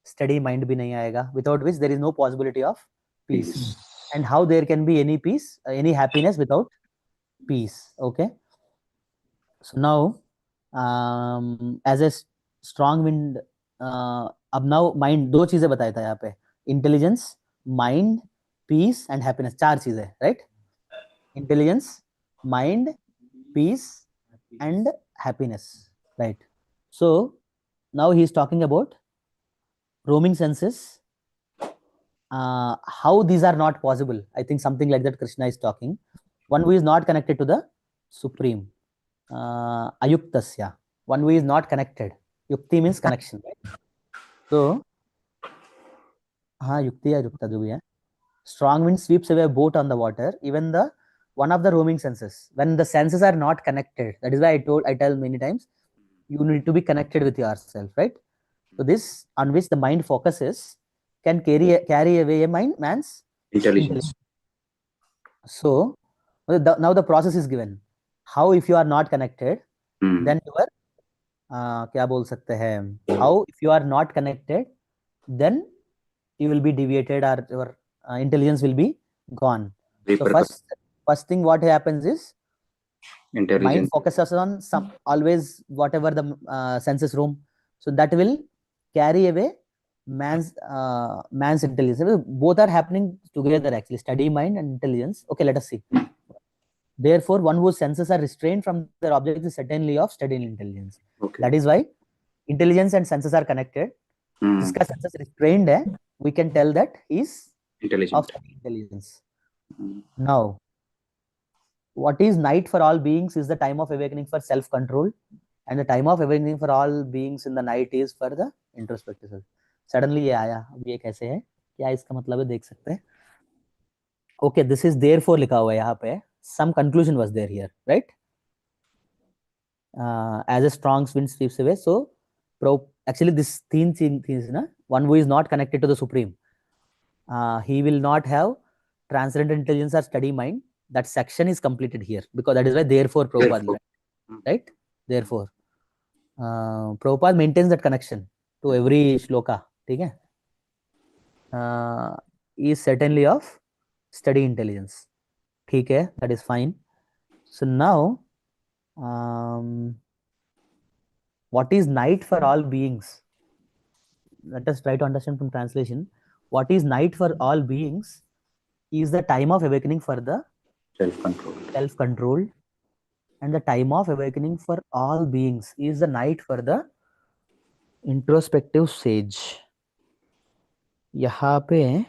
स्टडी माइंड भी नहीं आएगा, without which there is no possibility of peace. And how there can be any peace, any happiness without peace? Okay. So now, as a strong wind, अब now mind दो चीजें बताया था यहाँ पे. Intelligence, mind, peace and happiness. चार चीजें, right? Intelligence, mind, peace and happiness, right? So now he is talking about roaming senses, how these are not possible. I think something like that Krishna is talking. One who is not connected to the supreme, ayuktasya, one who is not connected. Yukti means connection, right? So हाँ, युक्ति या युक्ता जो भी है. Strong wind sweeps away a boat on the water, even the one of the roaming senses. When the senses are not connected, that is why I tell many times, you need to be connected with yourself, right? So this on which the mind focuses can carry away a man's Intelligence. So now the process is given. How if you are not connected, then you are क्या बोल सकते हैं? How if you are not connected, then you will be deviated or your intelligence will be gone. So first thing what happens is mind focuses on always whatever the senses roam. So that will carry away man's intelligence. Both are happening together actually, study mind and intelligence. Okay, let us see. Therefore, one whose senses are restrained from their objects is certainly of studied intelligence. Okay. That is why intelligence and senses are connected. जिसका senses restrained है, we can tell that he is Intelligent. of studied intelligence. Now, what is night for all beings is the time of awakening for self-control, and the time of awakening for all beings in the night is for the introspective self. Suddenly ये आया, अब ये कैसे है, क्या इसका मतलब है, देख सकते हैं. Okay, this is therefore लिखा हुआ है यहाँ पे. Some conclusion was there here, right? As a strong wind sweeps away. So, actually, this thing is one who is not connected to the supreme. He will not have transcendental intelligence or study mind. That section is completed here because that is why therefore Prabhupada, right? Therefore, Prabhupada maintains that connection to every shloka. ठीक है? Is certainly of study intelligence. ठीक है, that is fine. So now, what is night for all beings? Let us try to understand from translation. What is night for all beings is the time of awakening for the self-control, and the time of awakening for all beings is the night for the introspective sage. यहाँ पे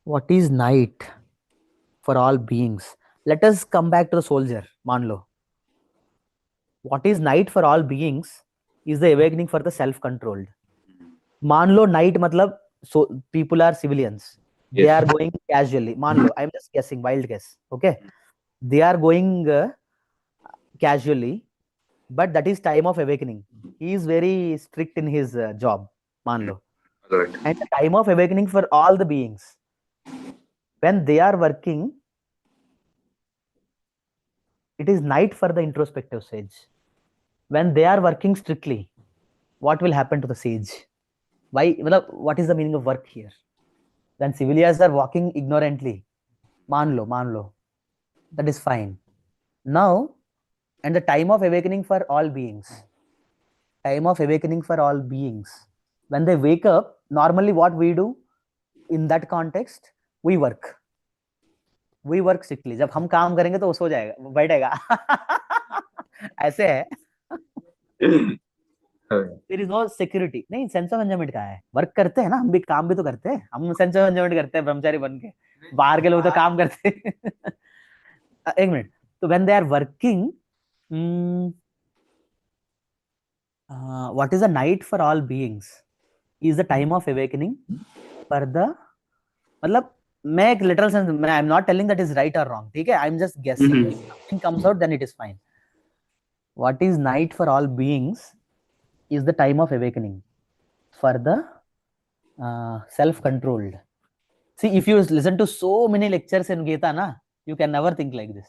what is night for all beings? Let us come back to the soldier. मान लो, what is night for all beings is the awakening for the self-controlled. मान लो night मतलब so people are civilians. They are going casually. मान लो, I'm just guessing, wild guess. Okay, they are going casually, but that is time of awakening. He is very strict in his job. मान लो. And the time of awakening for all the beings, when they are working, it is night for the introspective sage. When they are working strictly, what will happen to the sage? Why? What is the meaning of work here? When civilians are walking ignorantly, मान लो, that is fine. Now, and the time of awakening for all beings, when they wake up, normally what we do in that context, we work strictly. जब हम काम करेंगे तो वो सो जाएगा, बैठेगा. ऐसे है. There is no security. नहीं, सेंस ऑफ एंजॉयमेंट कहाँ है? वर्क करते हैं ना, हम भी काम भी तो करते हैं. हम सेंस ऑफ एंजॉयमेंट करते हैं ब्रह्मचारी बन के. बाहर के लोग तो काम करते हैं. एक मिनट. तो when they are working, what is the night for all beings is the time of awakening for the, मतलब मैं एक literal sense, I am not telling that is right or wrong. ठीक है, I am just guessing. If something comes out, then it is fine. What is night for all beings is the time of awakening for the self-controlled. See, if you listen to so many lectures in Gita ना, you can never think like this.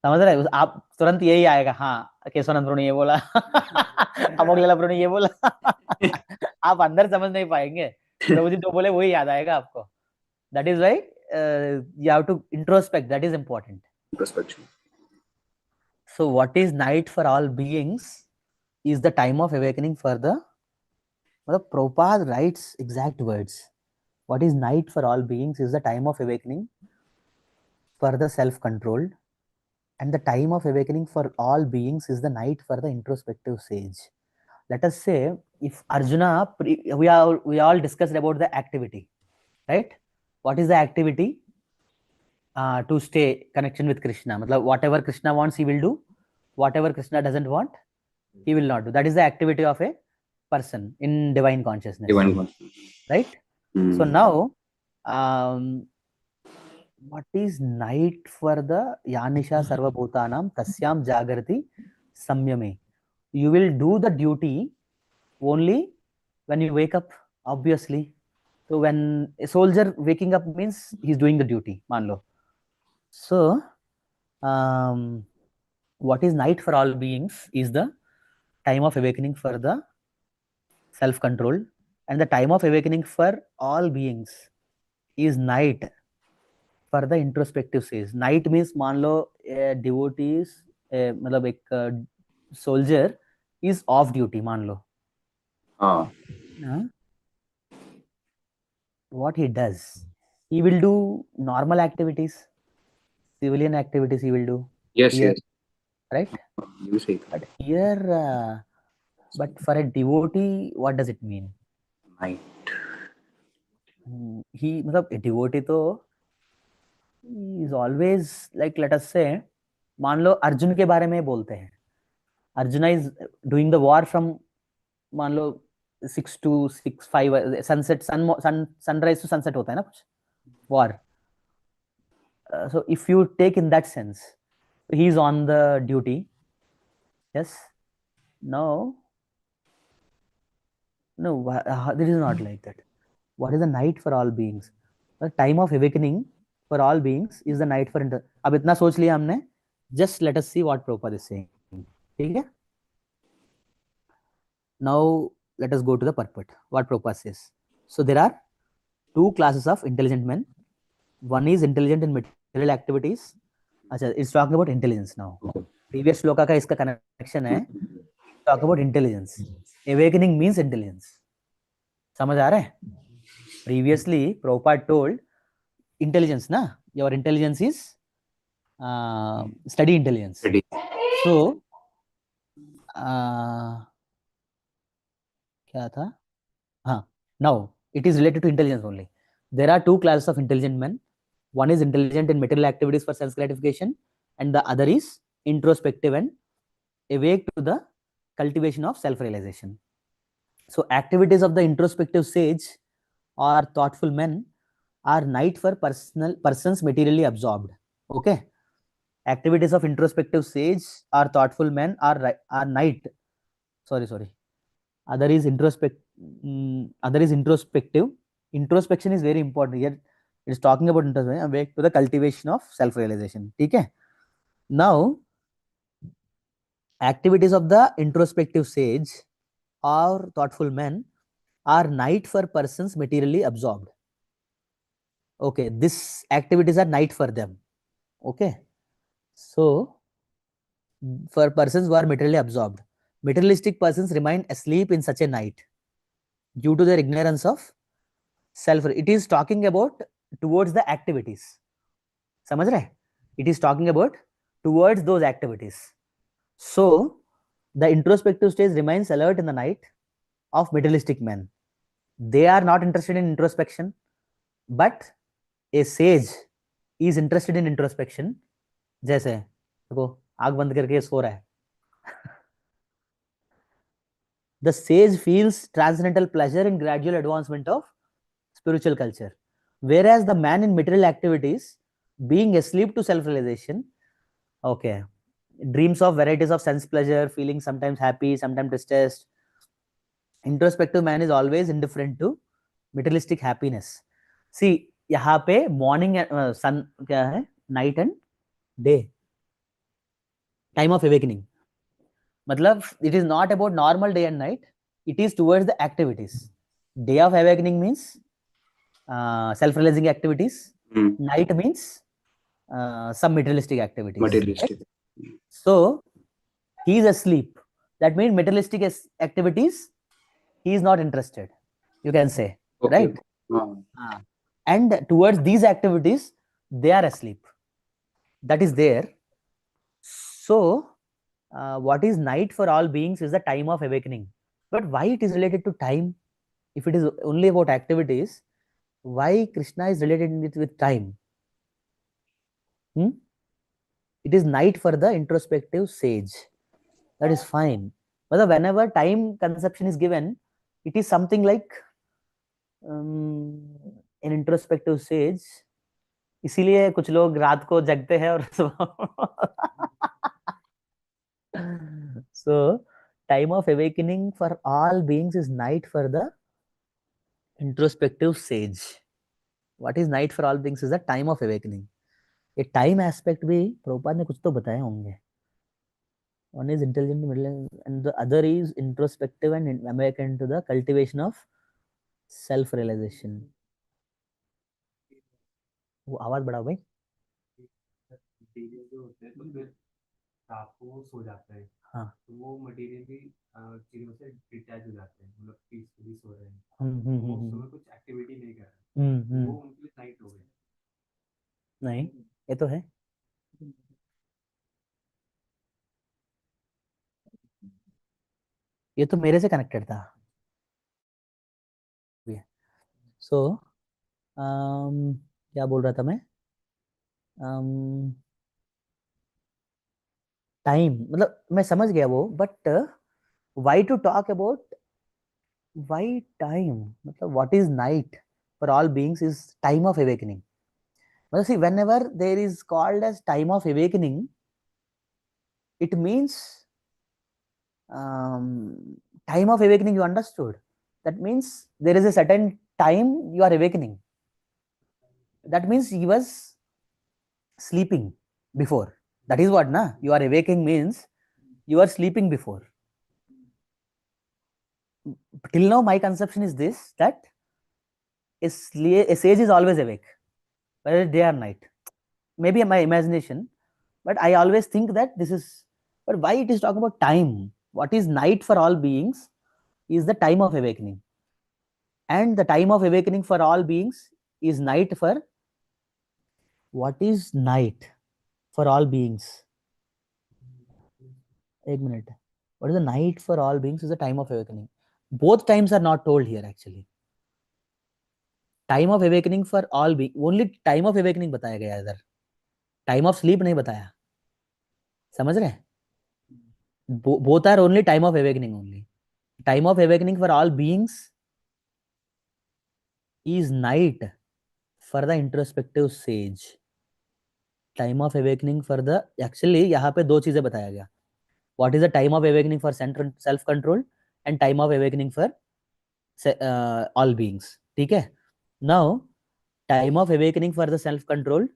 समझ रहे हो? आप तुरंत यही आएगा, हाँ केशवानंद प्रभु ने ये बोला, अमोघलीला प्रभु ने ये बोला. आप अंदर समझ नहीं पाएंगे. प्रभु जी जो बोले वही याद आएगा आपको. That is why you have to introspect. That is important. Introspection. So what is night for all beings is the time of awakening for the, Prabhupada writes exact words. What is night for all beings is the time of awakening for the self-controlled, and the time of awakening for all beings is the night for the introspective sage. Let us say, if Arjuna, we all discussed about the activity, right? What is the activity? To stay connection with Krishna. मतलब whatever Krishna wants, he will do. Whatever Krishna doesn't want, he will not do. That is the activity of a person in divine consciousness. Right? So now, what is night for the Yanisha Sarva Bhutanam Tasyam Jagrati Samyame? You will do the duty only when you wake up, obviously. So when a soldier waking up means he's doing the duty, मान लो. So, what is night for all beings is the time of awakening for the self-control, and the time of awakening for all beings is night for the introspective stage. Night means मान लो devotees, मतलब एक soldier is off duty, मान लो. हाँ Huh? What he does, he will do normal activities, civilian activities he will do yes here, yes right? you say But here, but for a devotee, what does it mean? night He, मतलब a devotee तो he is always like, let us say, मान लो अर्जुन के बारे में बोलते हैं, Arjuna is doing the war from, मान लो 6 to 6 5 sunset sunrise to sunset होता है ना कुछ war. So if you take in that sense, he is on the duty. Yes. No, no, this is not like that. What is the night for all beings? The time of awakening for all beings is the night for अब इतना सोच लिया हमने. Just let us see what Prabhupada is saying. ठीक है? Now let us go to the purport. What Prabhupada says. So there are two classes of intelligent men. One is intelligent in material activities. अच्छा, it's talking about intelligence now. Previous shloka का इसका connection है. Talk about intelligence. Awakening means intelligence. समझ आ रहा है? Previously, Prabhupada told intelligence, na? Your intelligence is study intelligence. Study. So, क्या था? हाँ. Now, it is related to intelligence only. There are two classes of intelligent men. One is intelligent in material activities for sense gratification, and the other is introspective and awake to the cultivation of self-realization. So, activities of the introspective sage or thoughtful men are night for persons materially absorbed. Okay. Activities of introspective sage or thoughtful men are night. Sorry. Other is introspective. Introspection is very important here. It is talking about introspection, awake to the cultivation of self-realization. Okay. Now, activities of the introspective sage or thoughtful men are night for persons materially absorbed. Okay, these activities are night for them. Okay, so for persons who are materially absorbed, materialistic persons remain asleep in such a night due to their ignorance of self. It is talking about towards the activities. समझ रहे? It is talking about towards those activities. So the introspective stage remains alert in the night of materialistic men. They are not interested in introspection, but a sage is interested in introspection. जैसे देखो आग बंद करके सो रहा है. The sage feels transcendental pleasure in gradual advancement of spiritual culture, whereas the man in material activities, being asleep to self-realization, okay, dreams of varieties of sense pleasure, feeling sometimes happy, sometimes distressed. Introspective man is always indifferent to materialistic happiness. See, यहाँ पे morning sun क्या है? Night and day. Time of awakening. मतलब it is not about normal day and night. It is towards the activities. Day of awakening means self-realizing activities. Night means some materialistic activities. materialistic. Right? So he is asleep. That means materialistic activities, he is not interested. You can say, Okay. right? And towards these activities, they are asleep. That is there. So what is night for all beings is the time of awakening. But why it is related to time? If it is only about activities, why Krishna is related with time? It is night for the introspective sage. That is fine. But whenever time conception is given, it is something like an introspective sage. इसीलिए कुछ लोग रात को जगते हैं और so time of awakening for all beings is night for the introspective sage. What is night for all beings is the time of awakening. ये time aspect भी प्रभुपाद ने कुछ तो बताए होंगे. One is intelligent and the other is introspective and awakened to the cultivation of self-realization. वो आवाज बढ़ाओ भाई. रात को वो सो जाते हैं, हाँ। तो वो मटेरियली चीजों से डिटैच हो जाते हैं, मतलब पीसफुली सो रहे हैं, हम्म वो उस समय कुछ एक्टिविटी नहीं कर रहे, वो उनके लिए नाइट हो गई। नहीं, ये तो है। ये तो मेरे से कनेक्टेड था। सो क्या बोल रहा था मैं? टाइम, मतलब मैं समझ गया वो, but why to talk about why time, मतलब what is night for all beings is time of awakening. मतलब see, whenever there is called as time of awakening, it means time of awakening, you understood? That means there is a certain time you are awakening. That means he was sleeping before. That is what, na? You are awakening means you are sleeping before. Till now, my conception is this, that a sage is always awake, whether day or night. Maybe my imagination, but I always think that this is. But why it is talking about time? What is night for all beings is the time of awakening, and the time of awakening for all beings is night for. What is night for all beings? Ek minute. What is the night for all beings is the time of awakening. Both times are not told here actually. Time of awakening for all beings, only time of awakening बताया गया इधर. Time of sleep नहीं बताया. समझ रहे? Both are only time of awakening only. Time of awakening for all beings is night for the introspective sage. Time of awakening for the, actually यहाँ पे दो चीजें बताया गया. What is the time of awakening for self control and time of awakening for all beings. ठीक है? Now time of awakening for the self control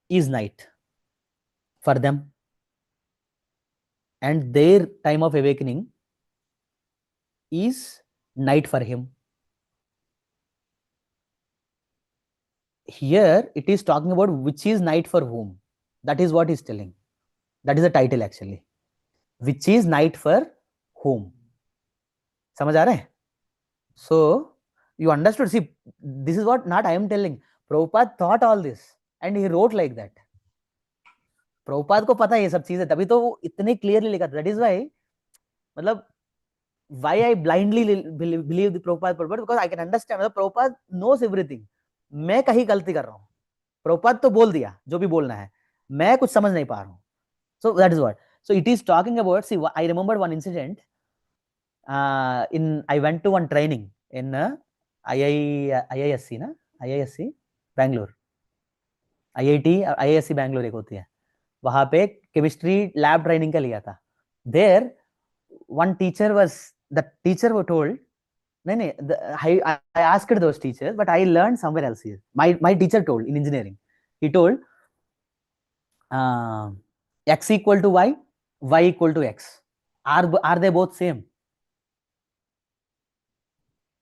is night for them, and their time of awakening is night for him. Here it is talking about which is night for whom. That is what he's telling. That is the title actually. Which is night for whom. समझ आ रहा है? So you understood. See, this is what not I am telling. Prabhupada thought all this and he wrote like that. Prabhupada को पता है ये सब चीजें, तभी तो वो इतने क्लियरली लिखा था. दैट इज वाई, मतलब why I blindly believe the Prabhupada because I can understand. मतलब प्रभुपाद knows everything. मैं कहीं गलती कर रहा हूँ, प्रभुपाद तो बोल दिया जो भी बोलना है, मैं कुछ समझ नहीं पा रहा हूँ. So that is what. So it is talking about. See, I remember one incident. I went to one training in IISC ना, IISC Bangalore, IIT IISC Bangalore एक होती है, वहां पे केमिस्ट्री लैब ट्रेनिंग का लिया था. There one teacher was, the teacher वो टोल्ड, नहीं I asked those teachers, but I learned somewhere else here. My teacher told in engineering, he told x equal to y equal to x. Are they both same?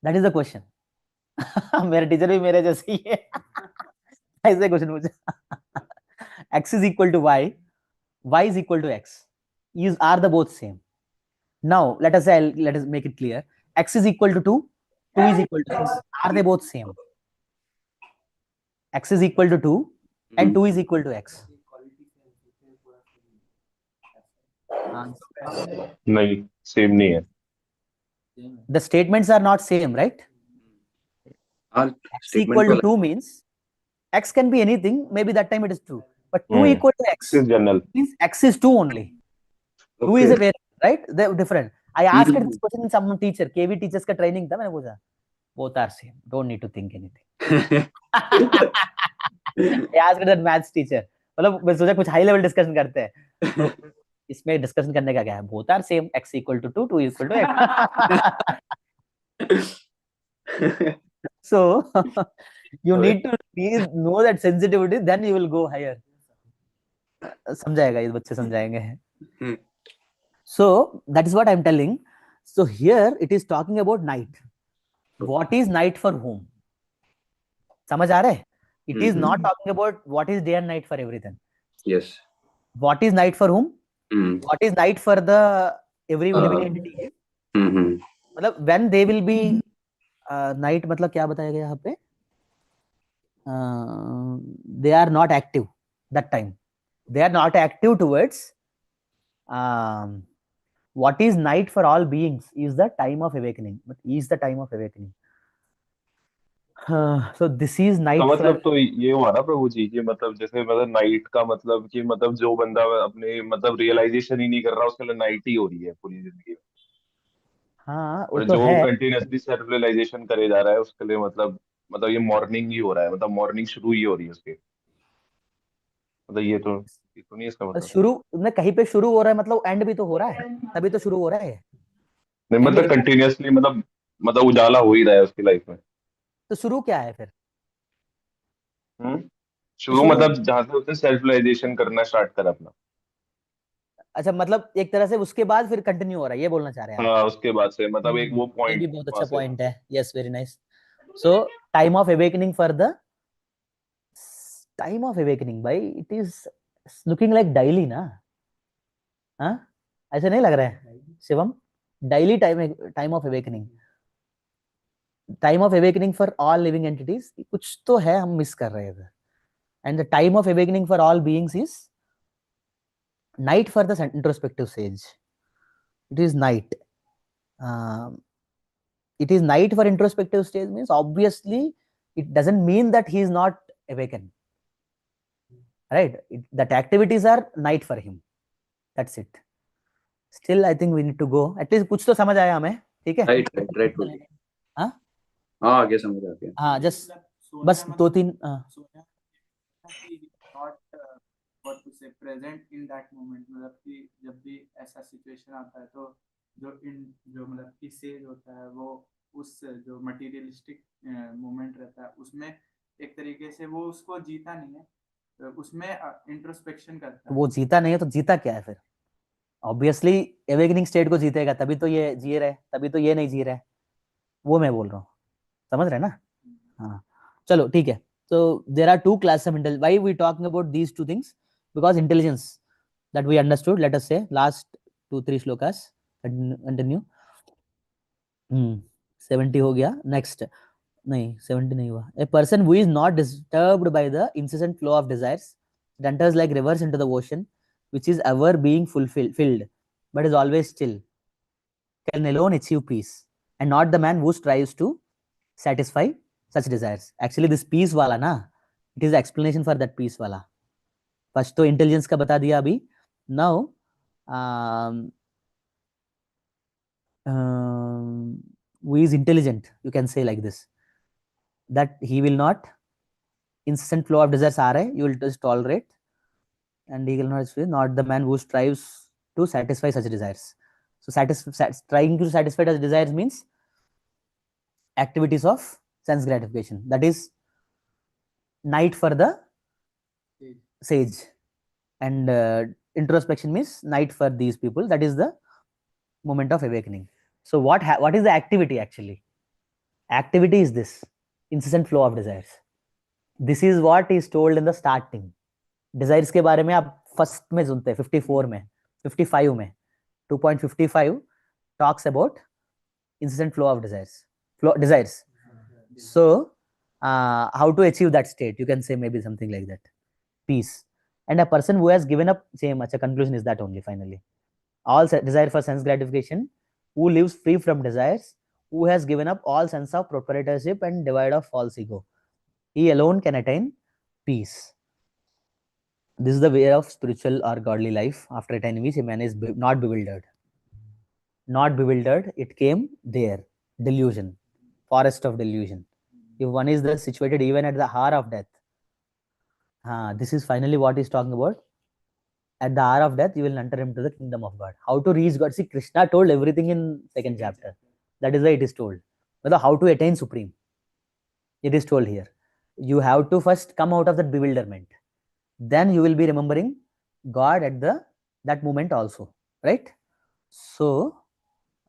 That is the question. मेरे teacher भी मेरे जैसे ही है. ऐसे question पूछा. x is equal to y is equal to x. Are the both same? Now let us make it clear. X is equal to 2 is equal to x. Are they both same? X is equal to 2 and 2 is equal to x. नहीं, same नहीं है. The statements are not same, right? X equal to 2 means x can be anything. Maybe that time it is 2, but 2 equal to x This is general. means x is 2 only. 2 is a variable, right? They're different. I asked this question in some teacher, KV teachers का training था, मैंने पूछा, both are same, don't need to think anything. I asked that maths teacher, मतलब मैं सोचा कुछ high level discussion करते हैं, तो इसमें डिस्कशन करने का क्या है? both are same, x equal to 2, 2 equal to x. So you need to know that sensitivity, then you will go higher. समझाएगा, ये बच्चे समझाएंगे. So that is what I am telling. So here it is talking about night. What is night for whom? समझ आ रहा है? It is not talking about what is day and night for everything. Yes. What is night for whom? What is night for the every living entity? मतलब when they will be night मतलब क्या बताया गया यहाँ पे? They are not active that time. They are not active towards what is night for all beings is the time of awakening. But is the time of awakening. So this is night तो for. मतलब तो ये हुआ ना प्रभु जी कि मतलब जैसे मतलब नाइट का मतलब कि मतलब जो बंदा अपने मतलब रियलाइजेशन ही नहीं कर रहा उसके लिए नाइट ही हो रही है पूरी जिंदगी में, हाँ वो और तो जो है. कंटिन्यूअसली सेल्फ रियलाइजेशन करे जा रहा है उसके लिए मतलब ये मॉर्निंग ही हो रहा है, मतलब मॉर्निंग शुरू ही हो रही है उसकी, मतलब ये तो नहीं है इसका मतलब। शुरू में कहीं पे शुरू हो रहा है मतलब एंड भी तो हो रहा है, तभी तो शुरू हो रहा है. नहीं एंड मतलब कंटिन्यूअसली मतलब उजाला हो ही रहा है उसकी लाइफ में। तो शुरू क्या है फिर? हम्म तो शुरू शुरू मतलब जहां से उसने सेल्फ रियलाइजेशन करना स्टार्ट करा अपना। अच्छा मतलब एक तरह से उसके बाद फिर कंटिन्यू हो रहा है, ये बोलना चाह रहे हैं आप? हाँ उसके बाद से मतलब एक वो ये भी पॉइंट बहुत वहां अच्छा से। पॉइंट है. Yes, very nice. So time of awakening भाई, it is looking like daily ना. हाँ, ऐसे नहीं लग रहा है Shivam? Daily time of awakening, time of awakening for all living entities. कुछ तो है हम मिस कर रहे हैं. And the time of awakening for all beings is night for the introspective sage. It is night. Um, it is night for introspective stage means obviously it doesn't mean that he is not awakened, right? That activities are night for him. That's it. Still I think we need to go. At least कुछ तो समझ आया हमें. ठीक है. Right हाँ हाँ आगे समझ आ गया। हाँ, जस्ट बस दो तीन. नॉट व्हाट टू से प्रेजेंट इन दैट मोमेंट, मतलब कि जब भी ऐसा सिचुएशन आता है तो जो मतलब कि सेज होता है वो उस जो मटेरियलिस्टिक मोमेंट रहता है उसमें एक तरीके से वो उसको जीता नहीं है, तो उसमें इंट्रोस्पेक्शन करता है. वो जीता नहीं है तो जीता क्या है फिर? ऑब्वियसली एवेकनिंग स्टेट को जीतेगा, तभी तो ये जी रहे, तभी तो ये नहीं जी रहे. वो मैं बोल रहा हूँ, समझ रहे ना? हाँ, चलो ठीक है. So there are two classes of intelligence. Why we talking about these two things? Because intelligence that we understood, let us say last 2-3 shlokas. Continue. 70 हो गया. Next, नहीं 70 नहीं हुआ. A person who is not disturbed by the incessant flow of desires, it enters like rivers into the ocean, which is ever being filled, but is always still, can alone achieve peace, and not the man who strives to satisfy such desires. Actually this peace वाला ना, it is the explanation for that peace वाला. First तो intelligence का बता दिया अभी. Now who is intelligent, you can say like this, that he will not incessant flow of desires आ रहे, you will just tolerate, and he will not the man who strives to satisfy such desires. So trying to satisfy such desires means activities of sense gratification. That is night for the sage, and introspection means night for these people. That is the moment of awakening. So what is the activity actually? Activity is this incessant flow of desires. This is what is told in the starting. Desires के बारे में आप first में सुनते हैं, 54 में, 55 में, 2.55 talks about incessant flow of desires. So how to achieve that state? You can say maybe something like that. Peace. And a person who has given up, same, a conclusion is that only finally. All desire for sense gratification, who lives free from desires, who has given up all sense of proprietorship and devoid of false ego, he alone can attain peace. This is the way of spiritual or godly life, after attaining which a man is not bewildered. Not bewildered, it came there. Delusion, forest of delusion. If one is thus situated even at the hour of death, this is finally what he's talking about. At the hour of death, you will enter into the kingdom of God. How to reach God? See, Krishna told everything in second chapter. That is why it is told. But how to attain supreme? It is told here. You have to first come out of that bewilderment. Then you will be remembering God at that moment also, right? So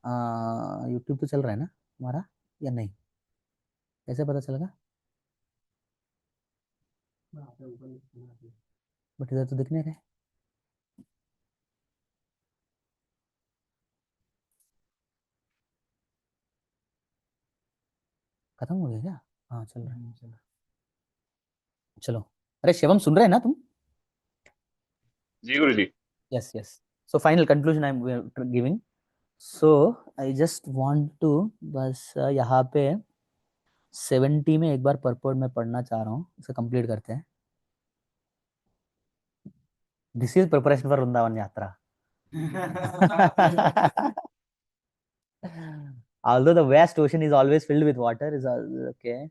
YouTube तो चल रहा है ना हमारा या नहीं? कैसे पता चलेगा? बट इधर तो दिख नहीं रहा है. खत्म हो गया क्या? हाँ चल रहा है, चलो। अरे शिवम, सुन रहे हैं ना तुम? जी Guru ji. Yes yes. So final conclusion I am giving. So I just want to, बस यहाँ पे 70 में एक बार परपोर्ट में पढ़ना चाह रहा हूँ, इसे कंप्लीट करते हैं। This is preparation for Vrindavan यात्रा। Although the vast ocean is always filled with water, is okay.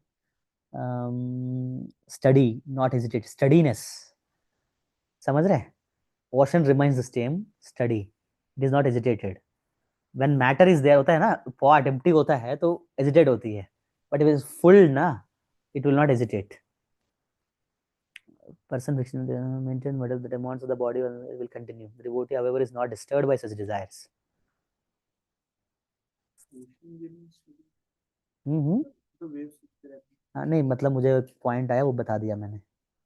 Study, not hesitate. Steadiness. समझ रहे? Ocean remains the same. Study. It is not hesitated. When matter is there होता है ना, pot empty होता है तो hesitate होती है. But if it is full ना, it will not hesitate. Person which maintain whatever the demands of the body will continue. The devotee, however, is not disturbed by such desires. हाँ नहीं, मतलब मुझे पॉइंट आया वो बता दिया मैंने।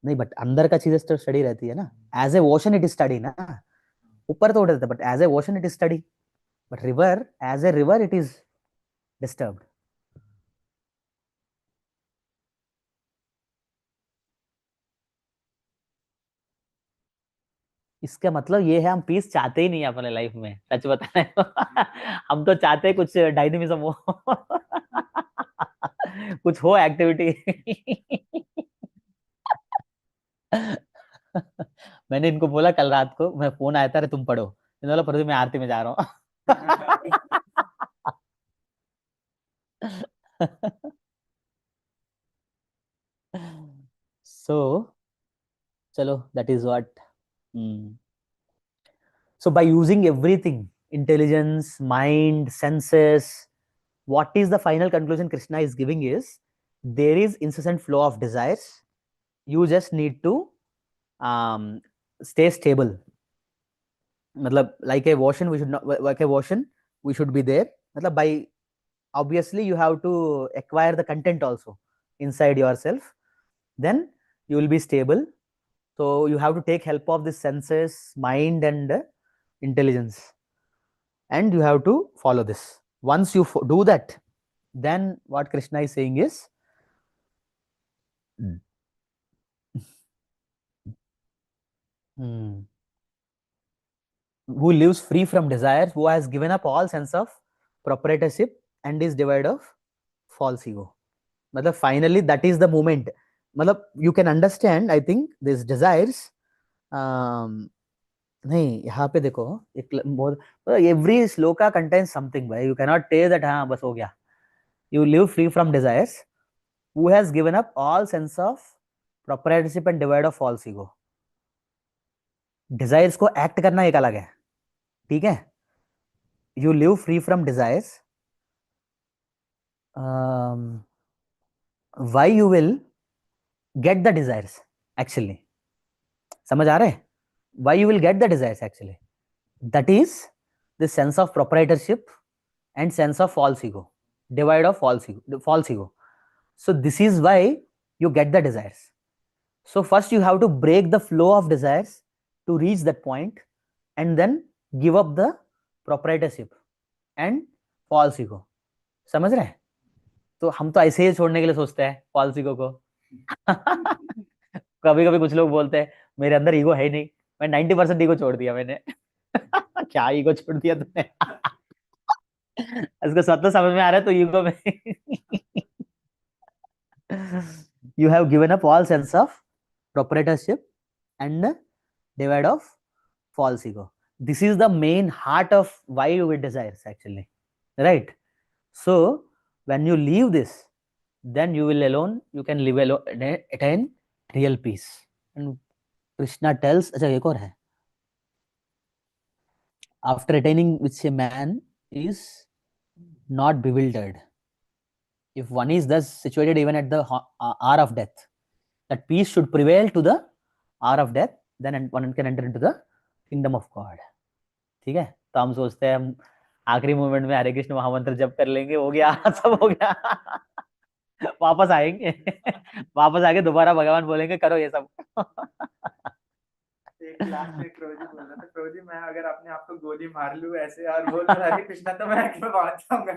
नहीं बट अंदर का चीज तो स्टडी रहती है ना। As a ocean it is steady ना, ऊपर तो उठ जाता है, but as a ocean it is steady. But river, as a river it is disturbed. इसका मतलब ये है हम पीस चाहते ही नहीं है अपने लाइफ में, सच बताना है तो। हम तो चाहते हैं कुछ डायनेमिज्म हो। कुछ हो एक्टिविटी। मैंने इनको बोला कल रात को, मैं फोन आया था, अरे तुम पढ़ो, इन्होंने बोला प्रदीप मैं आरती में जा रहा हूँ। So चलो, that is what. So by using everything, intelligence, mind, senses, what is the final conclusion Krishna is giving is there is incessant flow of desires. You just need to stay stable. मतलब like a ocean, we should not, like a ocean, we should be there. मतलब by, obviously you have to acquire the content also inside yourself, then you will be stable. So you have to take help of the senses, mind and intelligence, and you have to follow this. Once you do that, then what Krishna is saying is who lives free from desires, who has given up all sense of proprietorship and is devoid of false ego. मतलब finally that is the moment. मतलब you can understand, I think these desires. नहीं, यहाँ पे देखो एक बहुत, every shloka contains something भाई, you cannot tell that हाँ बस हो गया. You live free from desires, who has given up all sense of proprietorship and divide of false ego. Desires को एक्ट करना एक अलग है, ठीक है. You live free from desires, why you will get the desires actually. समझ आ रहे है? Why you will get the desires actually, that is the sense of proprietorship and sense of false ego, divide of false ego. So this is why you get the desires. So first you have to break the flow of desires to reach that point, and then give up the proprietorship and false ego. समझ रहे हैं? तो हम तो ऐसे ही छोड़ने के लिए सोचते हैं false ego को. कभी कभी कुछ लोग बोलते हैं मेरे अंदर ईगो है ही नहीं, मैं 90% ईगो छोड़ दिया मैंने. क्या ईगो छोड़ दिया तुमने? इसका मतलब समझ में आ रहा है तो ईगो में. You have given up all sense of proprietorship and divide of false ego. This is the main heart of why you get desires actually, right? So when you leave this, then you will alone, you can live alone, attain real peace. And Krishna tells, अच्छा एक और है, after attaining which a man is not bewildered. If one is thus situated even at the hour of death, that peace should prevail to the hour of death, then one can enter into the kingdom of God. ठीक है. तो हम सोचते हैं हम आखिरी moment में हरे कृष्ण महामंत्र जप कर लेंगे, हो गया, सब हो गया. वापस आएंगे, वापस आके दोबारा भगवान बोलेंगे करो ये सब. एक क्लास में क्रोजी बोल रहा था, क्रोजी मैं अगर अपने आप को गोली मार लूं ऐसे और बोल हरे कृष्णा तो मैं बहुत जाऊंगा.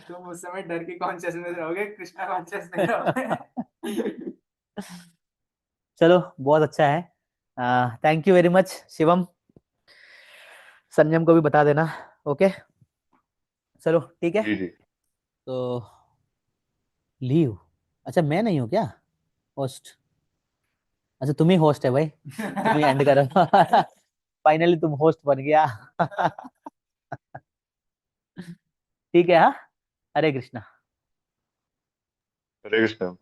तुम उस समय डर की कॉन्शियस में रहोगे, कृष्णा कॉन्शियस नहीं रहोगे। चलो बहुत अच्छा है। Thank you very much Shivam. संयम को भी बता देना। ओके चलो ठीक है। जी जी। तो लीव। अच्छा मैं नहीं हूँ क्या होस्ट? अच्छा तुम ही होस्ट है भाई, तुम ही एंड करो। फाइनली तुम होस्ट बन गया। ठीक है हाँ। हरे कृष्णा। हरे कृष्ण।